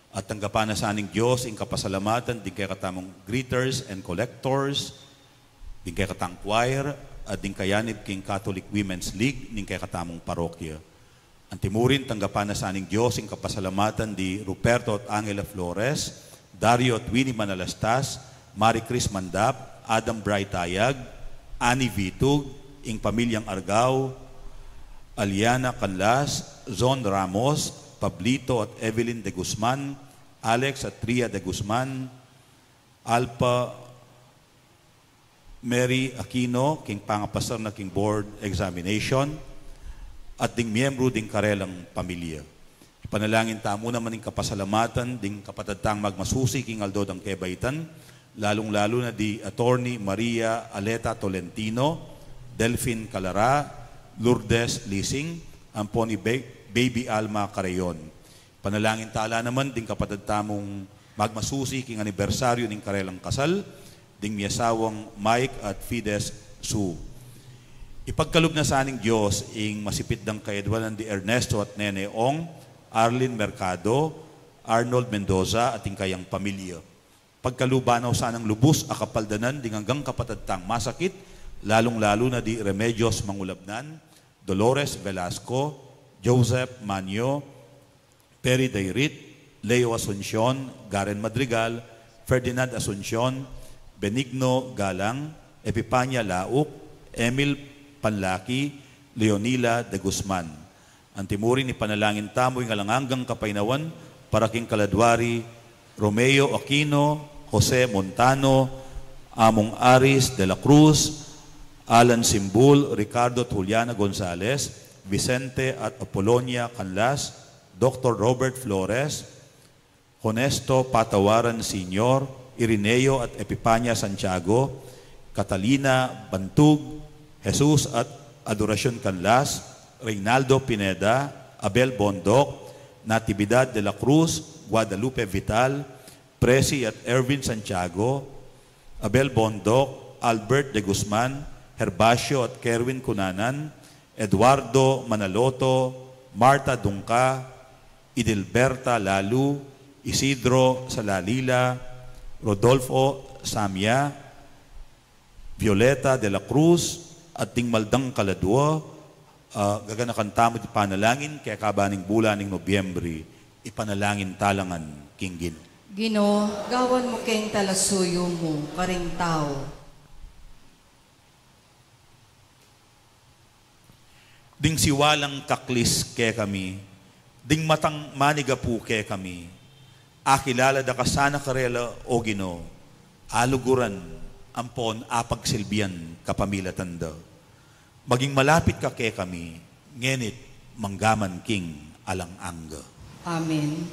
B: At tanggapan na sa aning Diyos ing kapasalamatan din kay katamong greeters and collectors, din kay katang choir, at din kayanib king Catholic Women's League din kay katamong parokya. Ang timurin tanggapan na sa aning Diyos ing kapasalamatan di Ruperto at Angela Flores, Dario at Winnie Manalastas, Marie Chris Mandap, Adam Bray Tayag, Annie Vitug, ing pamilyang Argao, Aliana Canlas, Zon Ramos, Pablito at Evelyn de Guzman, Alex at Tria de Guzman, Alpa Mary Aquino, king pangapasar na king board examination, at ding miyembro ding karelang pamilya. Ipanalangin tamo naman ing kapasalamatan, ding kapatadtang magmasusi king Aldo dang Kebaitan, lalong-lalo na di Attorney Maria Aleta Tolentino, Delphine Calara, Lourdes Lising, ampon ni Baby Alma Carayon. Panalangin tala naman ding kapatadtamong magmasusi king anibersaryo ning karelang kasal, ding miyasawang Mike at Fides Su. Ipagkalog na sa aning Diyos ing masipit dang kaedwanan di Ernesto at Nene Ong, Arlene Mercado, Arnold Mendoza at ing kayang pamilya. Pagkalubanaw sa anang lubos akapaldanan ding hanggang kapatadtang masakit, lalong-lalo na di Remedios Mangulabnan, Dolores Velasco, Joseph Manyo, Perry Dayrit, Leo Asuncion, Garen Madrigal, Ferdinand Asuncion, Benigno Galang, Epipania Lauk, Emil Panlaki, Leonila de Guzman. Ang timurin ni panalangin tamo yung alanganggang kapainawan para king Kaladwari, Romeo Aquino, Jose Montano, Among Aris de la Cruz, Alan Simbul, Ricardo Juliana Gonzalez, Vicente at Apolonia Canlas, Dr. Robert Flores, Honesto Patawaran Sr., Irineo at Epipania Santiago, Catalina Bantug, Jesus at Adoracion Canlas, Reynaldo Pineda, Abel Bondoc, Natividad de la Cruz, Guadalupe Vital, Presi at Erwin Santiago, Abel Bondoc, Albert de Guzman, Herbacio at Kerwin Cunanan, Eduardo Manaloto, Marta Dungka, Idilberta Lalu, Isidro Salalila, Rodolfo Samia, Violeta de la Cruz, at ting Maldang Kaladwa, gaganakan tamo di panalangin, kaya kabaning bulan ng Nobyembre, ipanalangin talangan kinggin.
A: Gino, gawan mo keng talasuyo mo, karing tao.
B: Ding siwalang kaklis ke kami, ding matang manigapu ke kami, akilala da kasana karela o Gino, aluguran, ampon apagsilbian kapamilatan da. Maging malapit ka ke kami, ngenit manggaman king alang-angga.
A: Amen.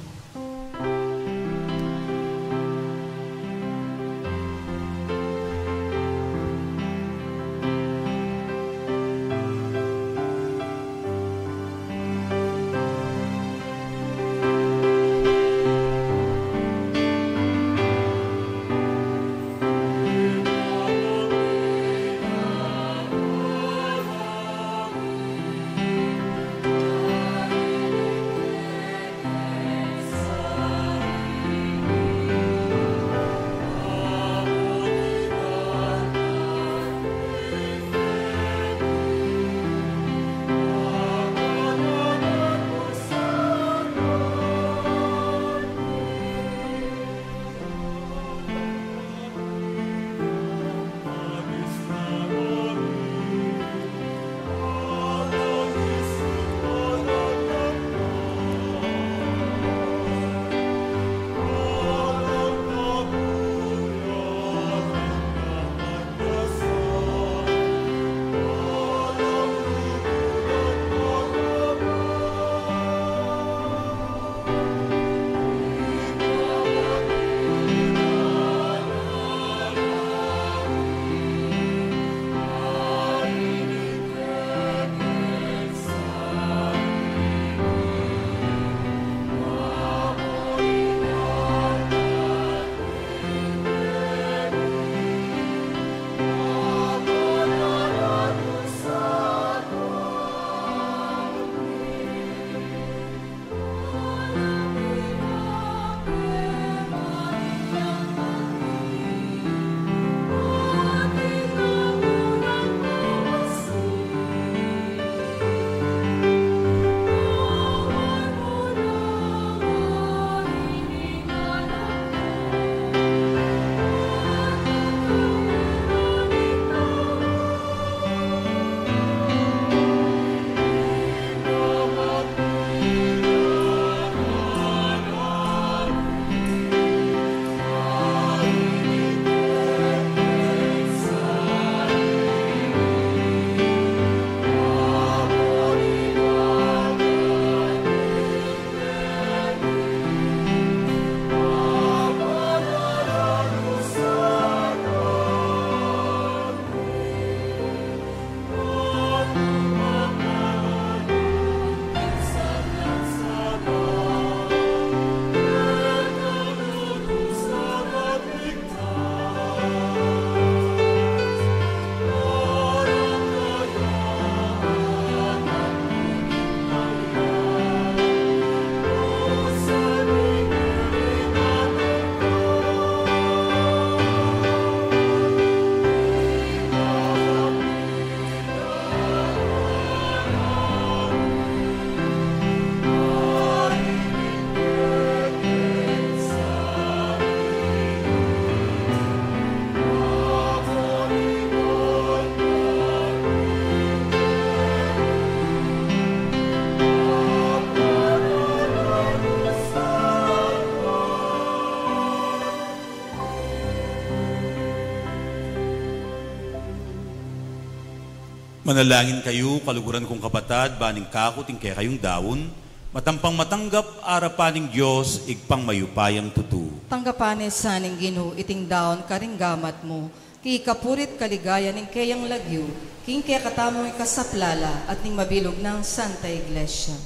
B: Manalangin kayo, kaluguran kong kapatad, baning kako, tingke kayong dawon, matampang matanggap, arapaning Diyos, igpang mayupayang tutu.
A: Tanggapanes sa ning Ginoo iting daon karinggamat mo, ki kapurit kaligaya ning kayang lagyo, king kaya katamong ikasaplala at ning mabilog ng Santa Iglesia.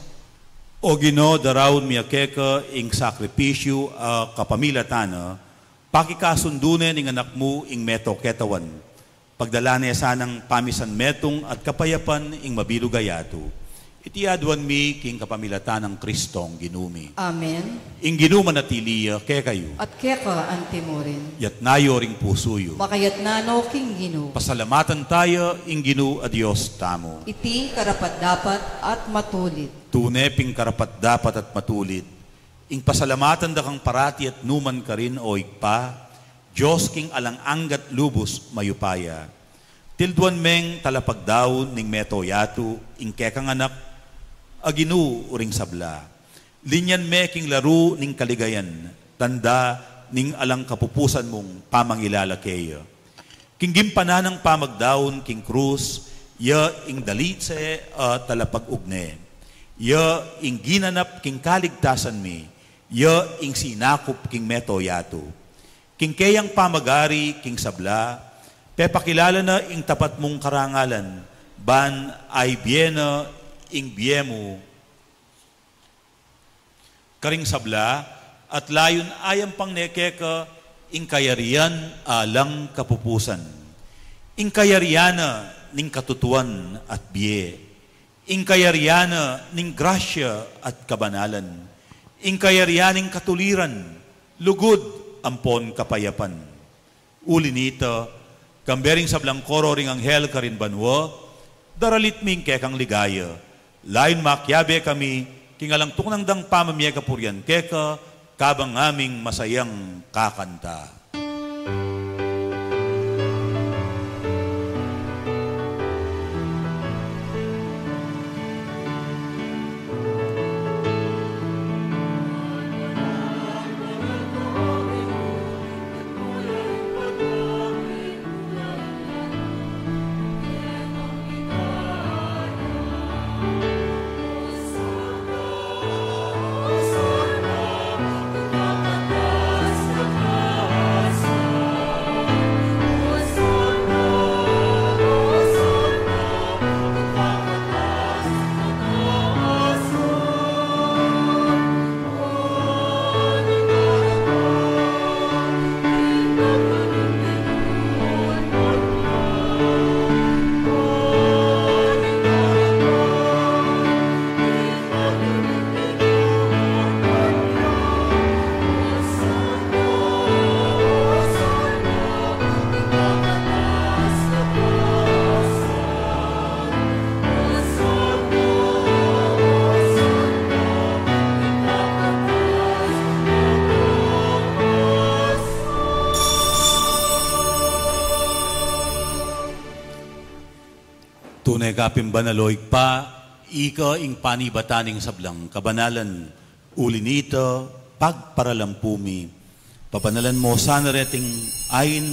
B: O Ginoo, darawon miyakeka ing sakripisyo kapamilatana, pakikasundunen ing anak mo ing meto ketawan. Pagdala niya sanang pamisan metong at kapayapan ing mabilugayato. Iti adwan mi king kapamilatan ng Kristong ginumi.
A: Amen.
B: Ing ginuman at iliya kaya kayo.
A: At keka antimorin.
B: Yat nayo ring pusuyo.
A: Makayat nano king Ginoo.
B: Pasalamatan tayo ing Ginoo a Dios tamo.
A: Iti karapat dapat at matulit.
B: Tunay ping karapat dapat at matulit. Ing pasalamatan da kang parati at numan ka rin o ikpa. Diyos king alang anggat lubos mayupaya. Tilduan meng talapagdaw ning meto yatu ing kekang anak aginu uring sabla. Linyan me king laro ning kaligayan tanda ning alang kapupusan mong pamangilalakaya. King gimpananang pamagdaon king krus ya ing dalitse talapag-ugne. Ya ing ginanap king kaligtasan mi. Ya ing sinakop king meto yatu. King kayang pamagari, king sabla, pepakilala na ing tapat mong karangalan, ban ay biena ing biemo. Karing sabla, at layon ayang pang nekeka, ing kayarian alang kapupusan. Ing kayariana ning katutuan at biye. Ing kayariana ning grasya at kabanalan. Ing kayarianing katuliran, lugod, ampon kapayapan. Uli nito, kambering sablang koro ring anghel karin banwa, daralit ming kekang ligaya. Lain makyabe kami, kingalang tuknang dang pamamye kapuryan keka, kabang aming masayang kakanta. Tunay kapim banaloy pa, ika ing panibataning sablang kabanalan, uli nito, pagparalampumi, papanalan mo sana reting ayin,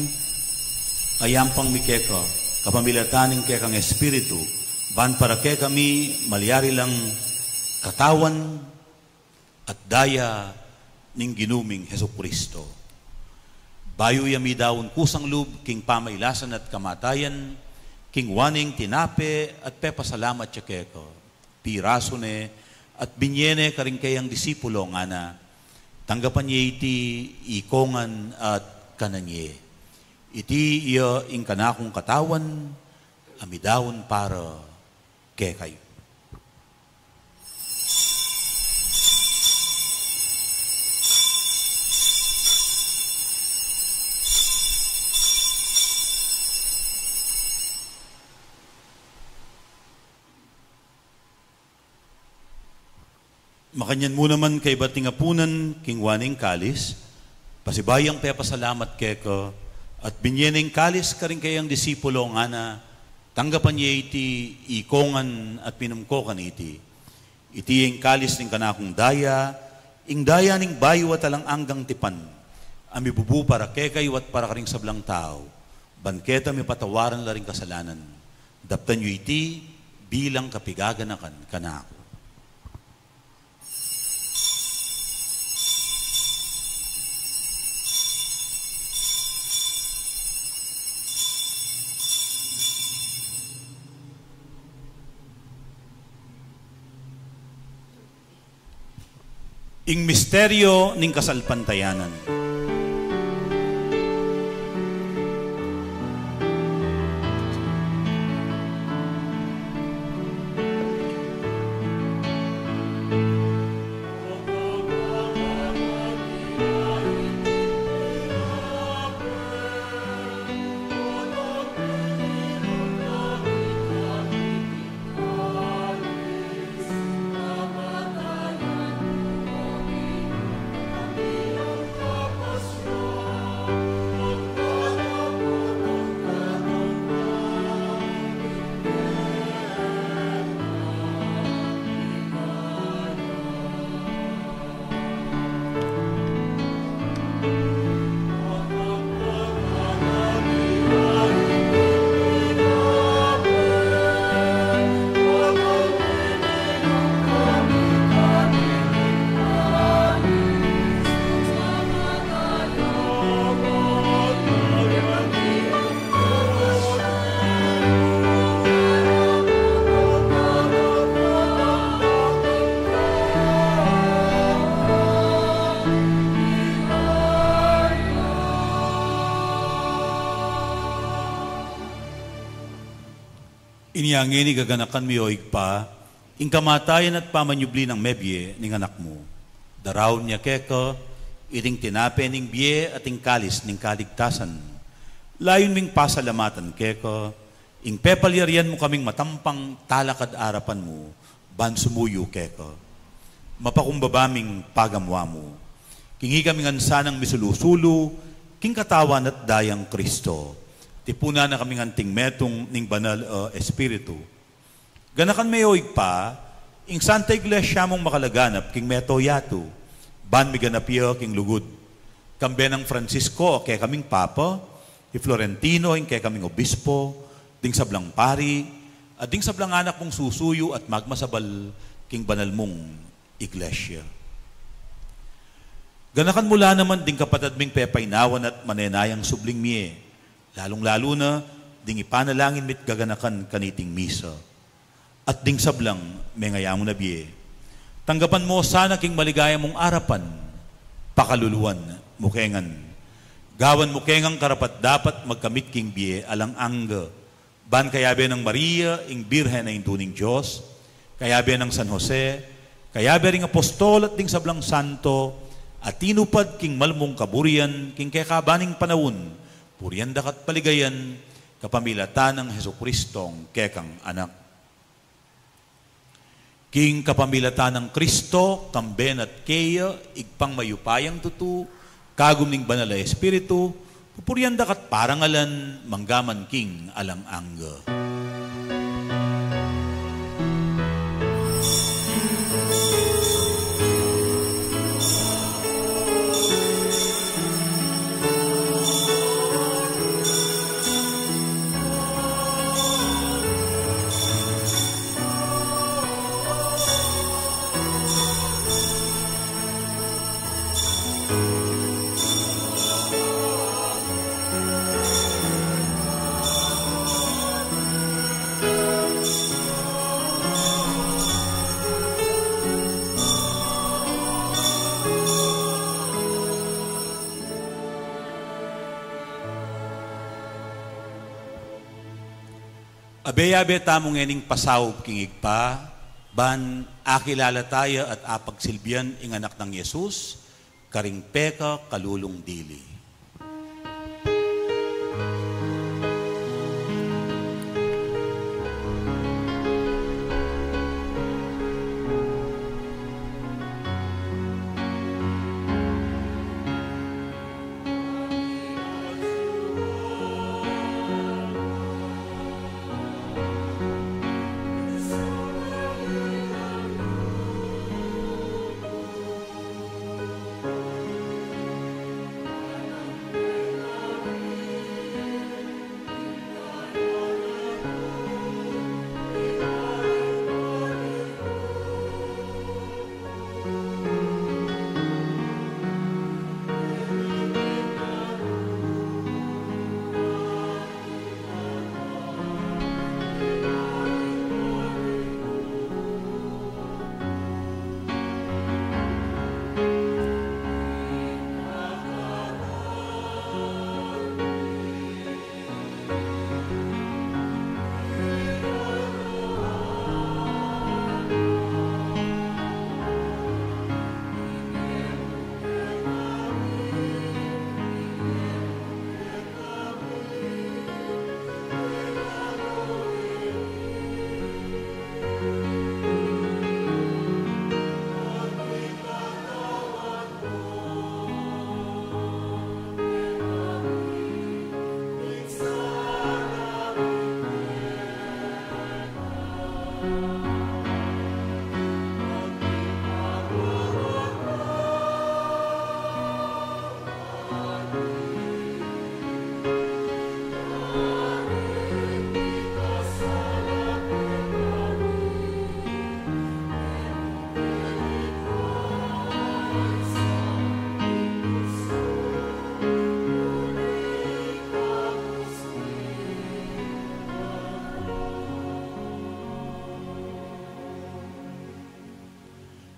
B: ayampang mikeka, kapamilataning kekang espiritu, ban para ke kami malyari lang katawan at daya ning ginuming Heso Kristo. Bayo yami daon kusang lub, king pamailasan at kamatayan, king waning tinape at pepasalamat siya keko. Piraso ne at binyene karing kayang disipulo nga na tanggapan niya iti ikongan at kananye. Iti iya ing kanakong katawan amidawon para kekay. Makanyan mo naman kay bating apunan, king waning kalis, pasibayang pepasalamat keko, at binyeneng kalis karing kayang disipulo nga na, tanggapan niya iti ikongan at pinumkokan iti. Iti yung kalis ning kanakong daya, ing daya ning bayo at alang anggang tipan, amibubu para kekay at para karing sablang tao, banketa mi patawaran la ring kasalanan, Daptan nyo iti bilang kapigaganakan kanako. Ing misteryo ning kasalpantayanan. Inyangin ni gaganakan mi oig pa, ing kamatayan at pamanyubli ng mebye ning anak mo. Daraw niya keko, iting tinape ning biye at ing kalis ning kaligtasan. Layon ming pasalamatan keko, ing pepalyarian mo kaming matampang talakad arapan mo, ban sumuyo keko. Mapakumbabaming pagamwa mo. Kingi kaming ansanang misulusulu, king katawan at dayang Kristo. Tipuna na kaming anting metong ning banal espiritu. Ganakan mayoig pa, ing Santa Iglesia mong makalaganap king meto yato, ban mi ganapyo king lugod. Kambe ng Francisco kay kaming papa, ti Florentino ing kay kaming obispo, ding sablang pari, at ding sablang anak mong susuyo at magmasabal king banal mong iglesia. Ganakan mula naman ding kapatid ming pepaynawan at manenayang subling miye, lalong-lalo na, ding ipanalangin mit gaganakan kaniting misa. At ding sablang, may ngayamo na biye. Tanggapan mo sana king maligaya mong arapan, pakaluluan, mukengan. Gawan mukengang karapat dapat magkamit king biye alang angga. Ban kayabe ng Maria, ing Birhen na intuning Diyos, kayabe ng San Jose, kayabe ring apostol at ding sablang santo, at tinupad king malmong kaburian, king kekabaning panawon, purianda kat paligayan, kapamilatan ng Jesukristong kekang anak. King kapamilatan ng Kristo, kamben at keya, igpang mayupayang tutu, kagum ning banal na espiritu, pupurianda kat parangalan, manggaman king alang angga. Abe-abe tamong ening pasawb kingig pa, ban akilala tayo at apagsilbian ing anak ng Yesus, karing peka kalulong dili.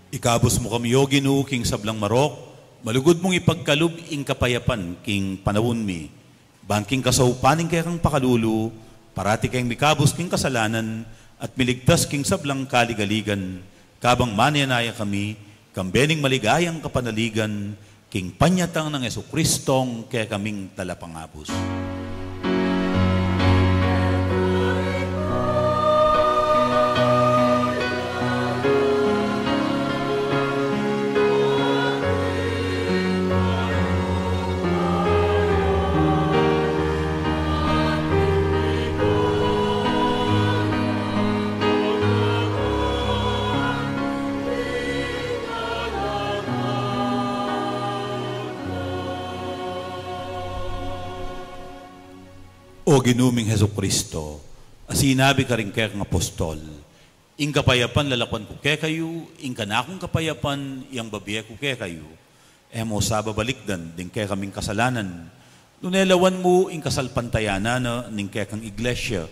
B: Ikabos mo kami, O Ginoo, king sablang marok, malugod mong ipagkalub ing kapayapan, king panawon mi. Bangking kasaupaning kaya kang pakalulu, parati kayong mikabos king kasalanan, at miligtas king sablang kaligaligan, kabang manyanaya kami, kambening maligayang kapanaligan, king panyatang ng Jesucristong kaya kaming talapangabos. O ginuming Heso Kristo, asinabi ka rin kaya kang apostol, ing kapayapan lalakwan ko kaya kayo, ing kanakong kapayapan, iyang babiya ko kaya kayo, mo sa babalikdan, din kaya kaming kasalanan, nunelawan mo ing kasalpantayana ning kaya kang iglesia,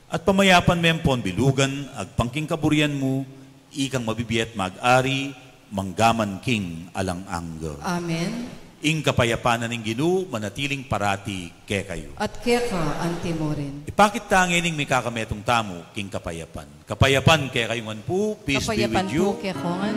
B: at pamayapan mempon bilugan, agpangking kaburian mo, ikang mabibiyat mag-ari, manggaman king alang angga.
A: Amen.
B: Ing kapayapanan ng Ginoo manatiling parati kaya kayo.
A: At kaya ka, antimo rin.
B: Ipakit tangin ng may kakametong tamo, king kapayapan. Kapayapan kaya kayong po, peace
A: Kapayapan
B: be with you.
A: po kaya kongan.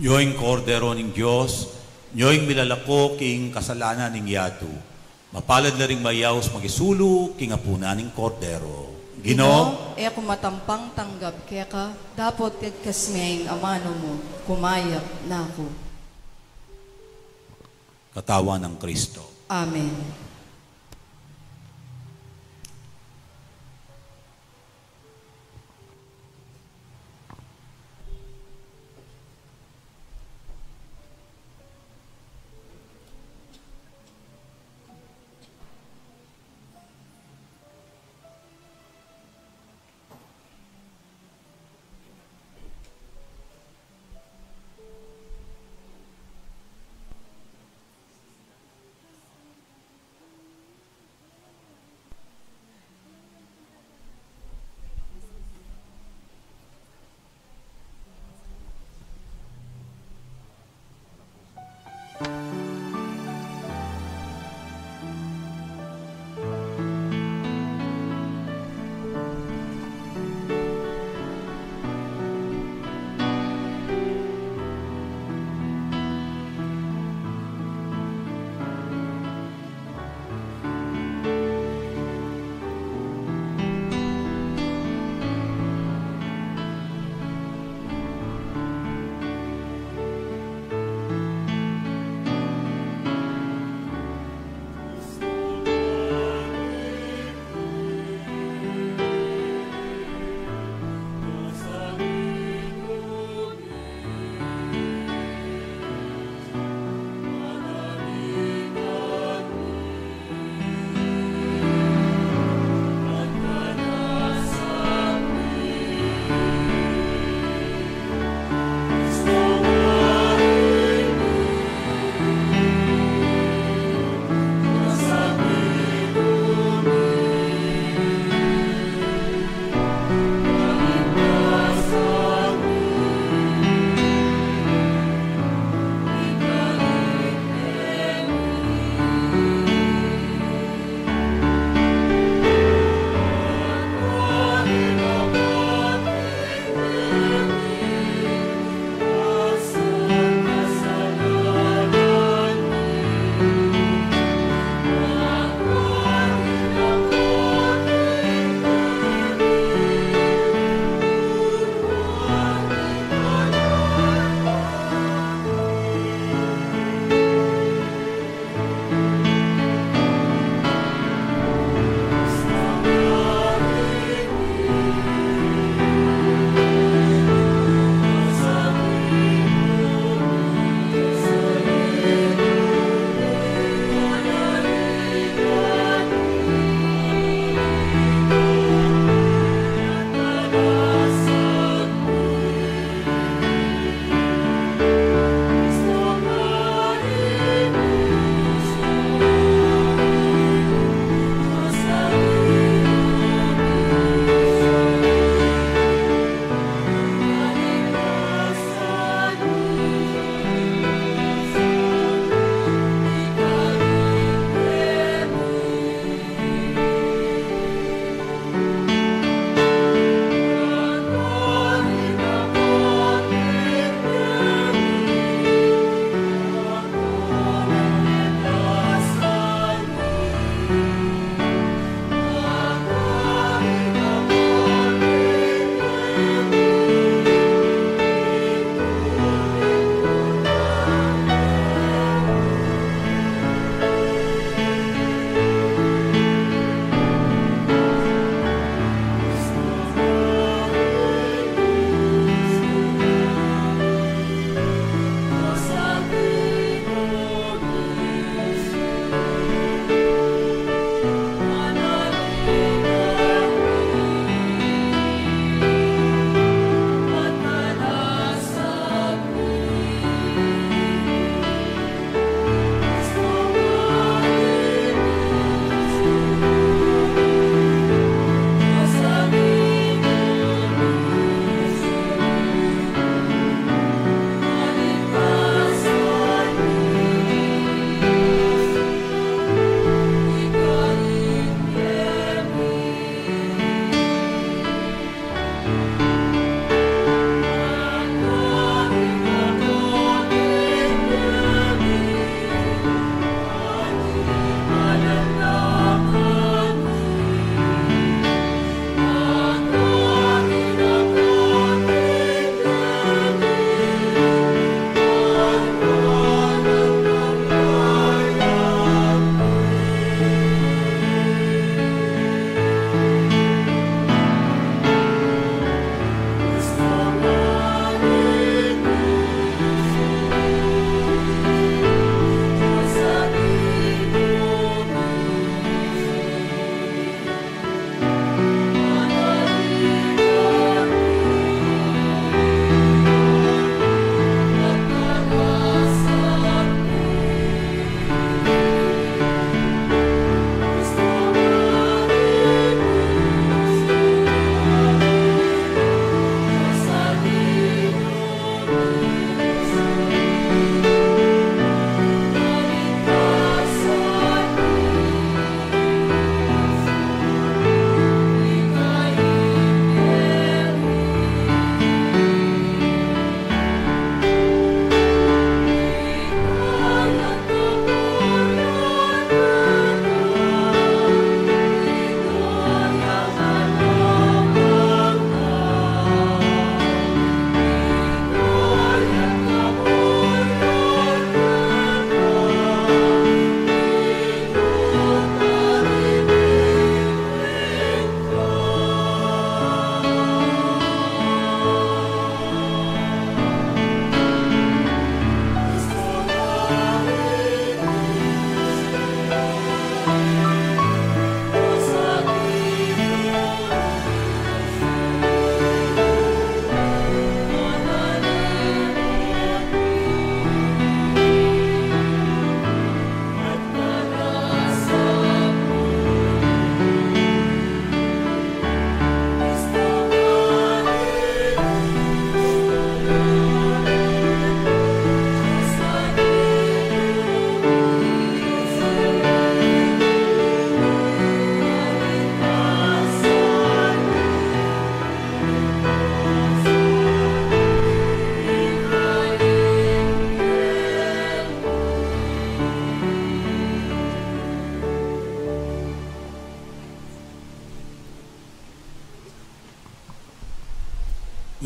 B: Yoing kordero ng Diyos, yoing milalako king kasalanan ng yato. Mapalad na ring mayaos magisulu king apuna ng kordero. Ginoo,
A: ako matampang tanggap kaya ka, dapat kasmeng amano mo, kumayap na ako.
B: katawan ng Kristo.
A: Amen.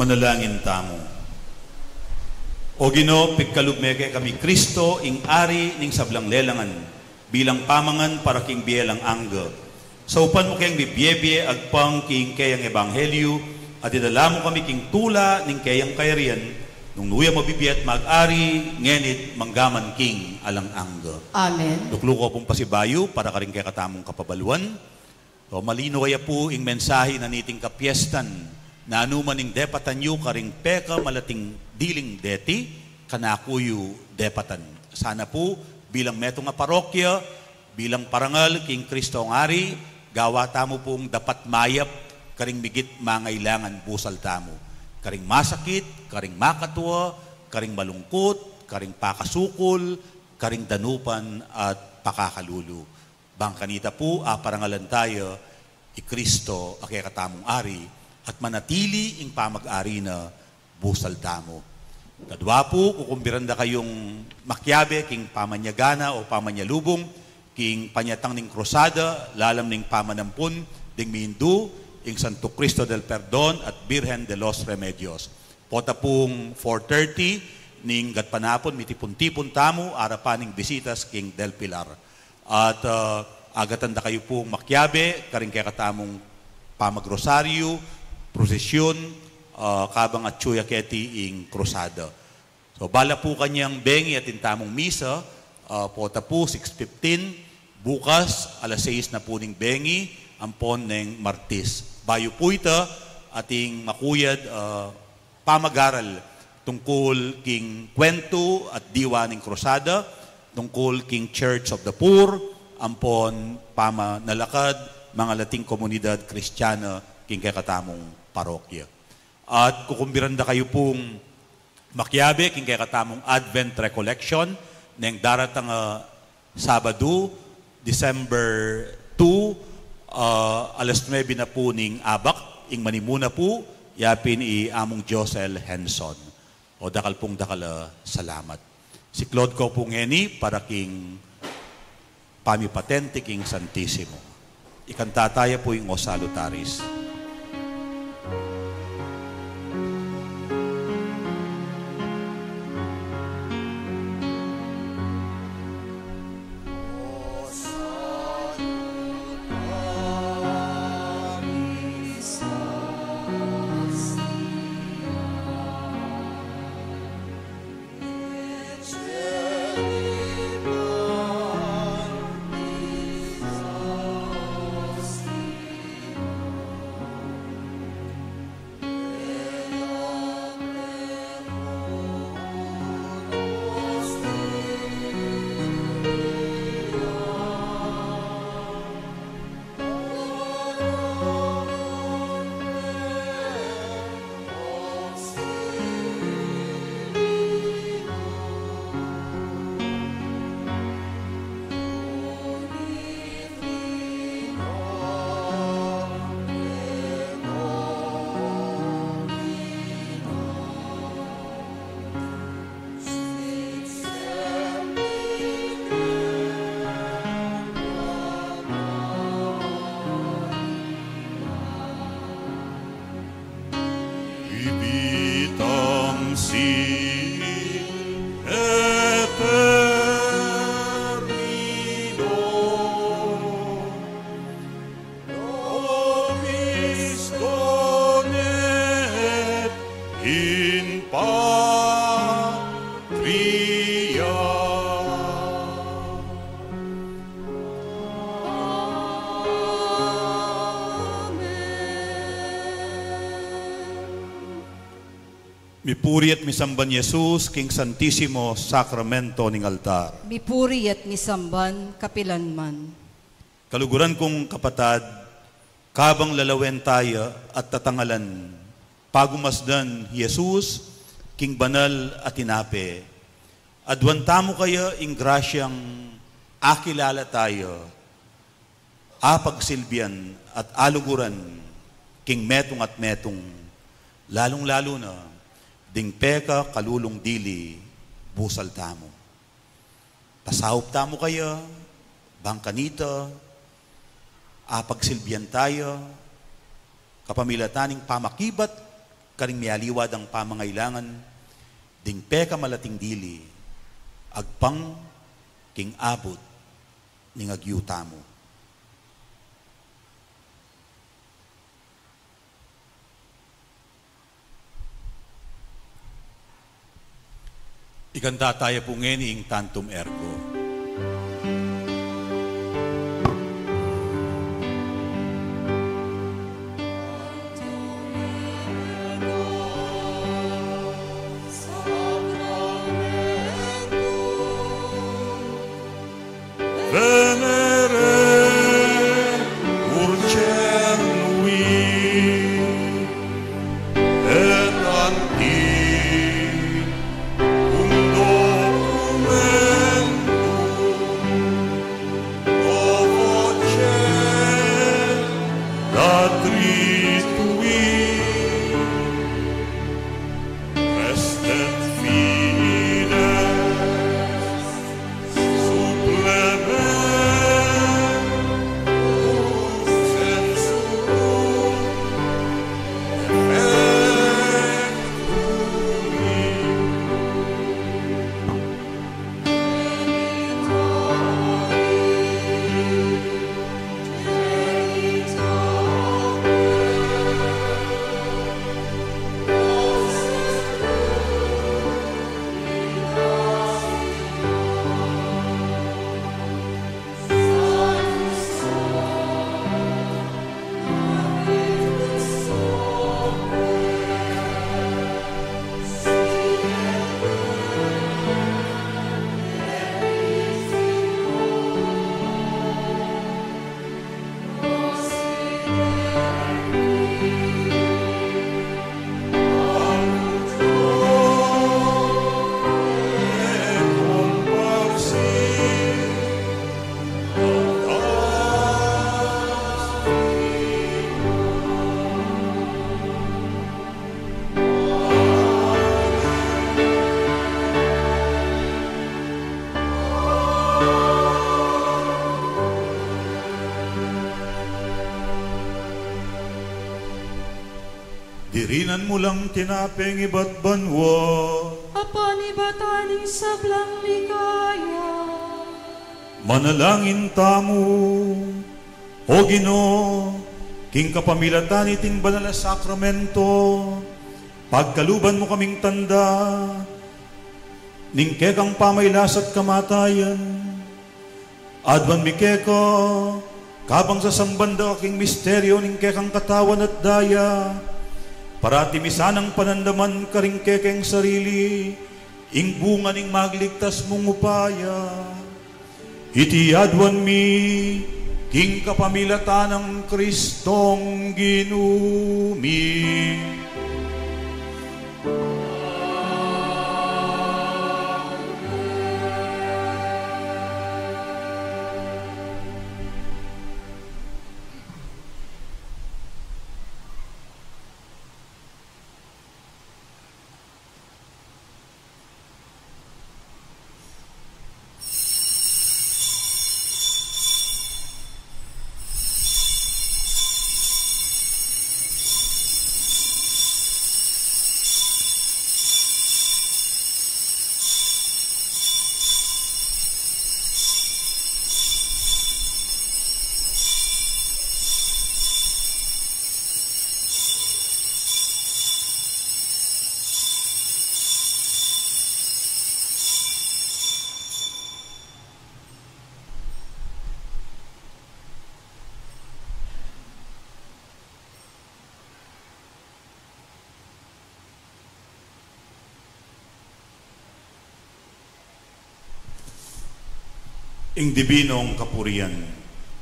B: Manalangin tamo. O Ginoo, pigkalugmege kami Kristo, ing ari ning sablang lelangan, bilang pamangan para king bielang angga. Sa upan mo kayang bibiyebye agpang king kayang ebanghelyo, at idala mo kami king tula ning kayang kayarian, nung nuya mabibiyat mag-ari, ngenit manggaman king alang angga.
A: Amen.
B: Lukluko pong pasibayo para karing kay katamong kapabaluan. So, malino kaya po ing mensahe na niting kapiestan, na anuman ing depatan yu karing peka malating diling deti, kanakuyu depatan. Sana po, bilang meto nga parokya, bilang parangal king Kristo ang ari, gawa tamo pong dapat mayap, karing migit mangailangan busal tamo. Karing masakit, karing makatwa, karing malungkot, karing pakasukol, karing danupan at pakakalulu. Bangkanita po, parangalan tayo, Kristo akay katamong ari, at manatili ing pamag-ari na busal tamo. Kadwa po, kukumbiranda kayong makyabe, king pamanyagana o pamanyalubong, king panyatang ning krusada, lalam ning pamanampun, ding mindu, ing Santo Cristo del Perdon at Virgen de los Remedios. Pota pong 4:30, ning gatpanapon, mitipon-tipon tamo, arapan ning bisitas king Del Pilar. At agatanda kayo pong makyabe, karing kaya katamong pamagrosaryo, prosesyon, kabang at chuya keti ing krusada. So, bala po kanyang bengi at intamong misa, pota po 6:15, bukas, alas 6 na po ning bengi, ampon ng Martis. Bayo po ita, ating makuyad, pamagaral, tungkol king kwento at diwa ning krusada, tungkol king Church of the Poor, ampon pamanalakad, mga lating komunidad kristyana, king kakatamong parokya. At kukumbiranda kayo pong makyabe, king kakatamong Advent Recollection, neng daratang Sabado, December 2, alas 9 na po ning abak, ing manimuna po, yapin among Josel Henson. O dakal pong dakal, salamat. Si Claude ko pong ngeni, para king pamipatente king Santissimo. Ikanta tayo po yung O Salutaris. Mipuri at misamban Jesus, king Santissimo Sacramento ning altar.
A: Mipuri at misamban kapilanman.
B: Kaluguran kong kapatad, kabang lalawen tayo at tatangalan, pagumasdan Jesus, king banal at inape. Adwantamo kaya ing grasyang akilala tayo, apagsilbian at aluguran, king metong at metong, lalong-lalo na, ding peka kalulong dili, busal tamo. Pasahop tamo kaya, bangkanita, apagsilbian tayo, kapamilataning pamakibat, karing mialiwad ang pamangailangan, ding peka malating dili, agpang king abot, ning agyuta mo. Ikanta tayo po ngayon ing Tantum Ergo. Venere urcenui et anti Dirinan mo lang tinapeng iba't banwa,
E: apan ibataning sablang ligaya.
B: manalangin tamo, o Ginoo, king kapamilatan iting banal na sakramento, pagkaluban mo kaming tanda, ning kekang pamaylas at kamatayan, adwan mi keko, kabang sa sambanda aking misteryo ning kekang katawan at daya, para timisan ang panandaman karing kekeng sarili, ing bunga ning magligtas mong upaya. Iti adwan mi, king kapamilatan ng Kristong ginumi. Ing dibinong kapurian,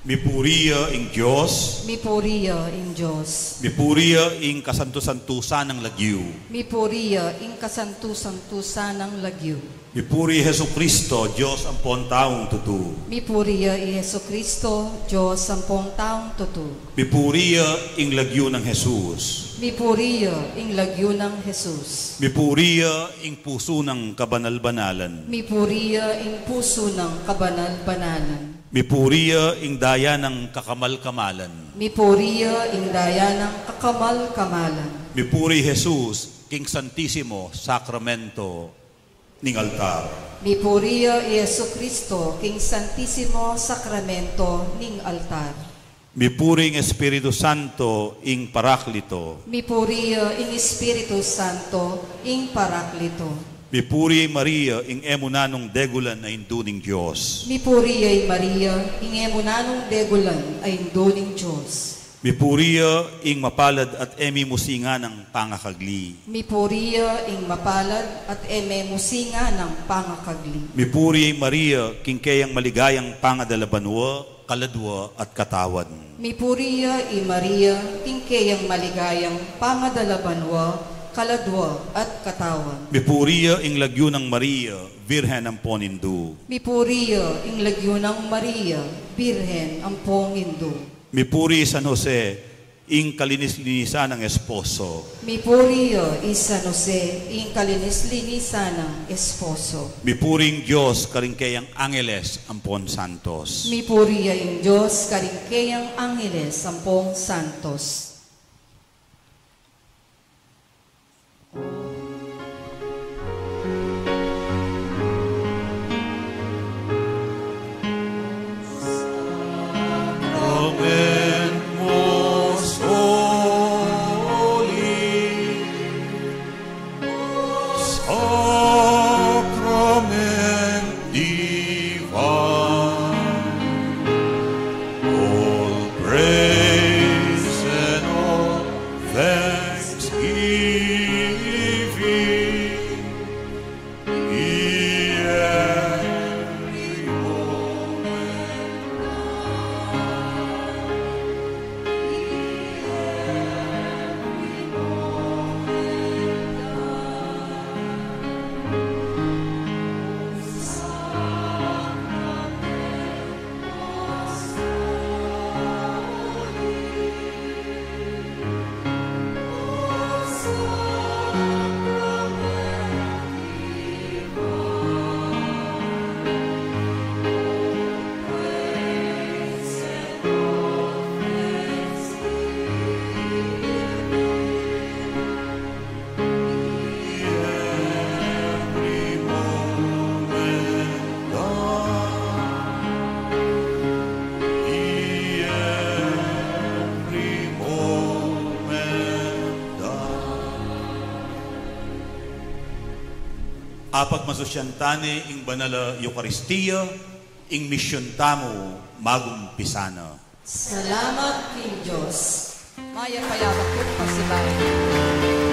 B: mipuriya ing Diyos,
A: Mipuriya in Diyos.
B: mipuriya ing kasanto-santusan ng lagyu,
A: Mipuriya in kasantu-santusan ng lagyo.
B: mipuri Hesu Kristo, Diyos ang taong tutu,
A: Mipuriya i Yesu Kristo, Diyos sampung taong tutu.
B: mipuriya ing lagyu ng Jesus,
A: Mipuriya ing lagyo ng Jesus.
B: mipuriya ing puso ng kabanal-banalan,
A: Mipuriya ing puso ng kabanal-banalan.
B: Mipuriya ing daya ng kakamal-kamalan.
A: Mipuriya ing daya ng kakamal-kamalan.
B: Mipuri Jesus, King Santisimo, Sacramento, ning altar.
A: Mipuriya Yesu Cristo, King Santisimo Sacramento, ning altar.
B: Mipuri ing Espiritu Santo, ing Paraklito.
A: Mipuriya ing Espiritu Santo, ing Paraklito.
B: Mipuri Maria, ing emunanong degulan na induning Diyos.
A: Mipuriya Maria, ing emunanong degulan ay induning Diyos.
B: Mipuriya ing mapalad at emi musinga ng pangakagli.
A: Mipuriya ing mapalad at eme musinga ng pangakagli.
B: Mipuri Maria, king kayang maligayang pangadalabanwa, kaladwa at katawan.
A: Mipuriya Maria, ing kayang maligayang pangadalabanwa, kaladwa at katawan.
B: Mipuriya ing lagyo ng Maria, Virhen ang ponindu.
A: Mipuriya ing lagyo ng Maria, Birhen ang pongindu.
B: Mipuri San Jose, ing kalinis-linisan ng esposo.
A: Mipuriya San Jose, ing kalinis-linisan ng esposo.
B: Mipuring Diyos, karingkayang Angeles, ampon santos.
A: Mipuriya ing Diyos, karingkayang Angeles, ampong santos. Apag masusyantane ing banala Eucharistia, ing misyon tamo magumpisana. Salamat king Diyos. Maya payabak yung pasibayan.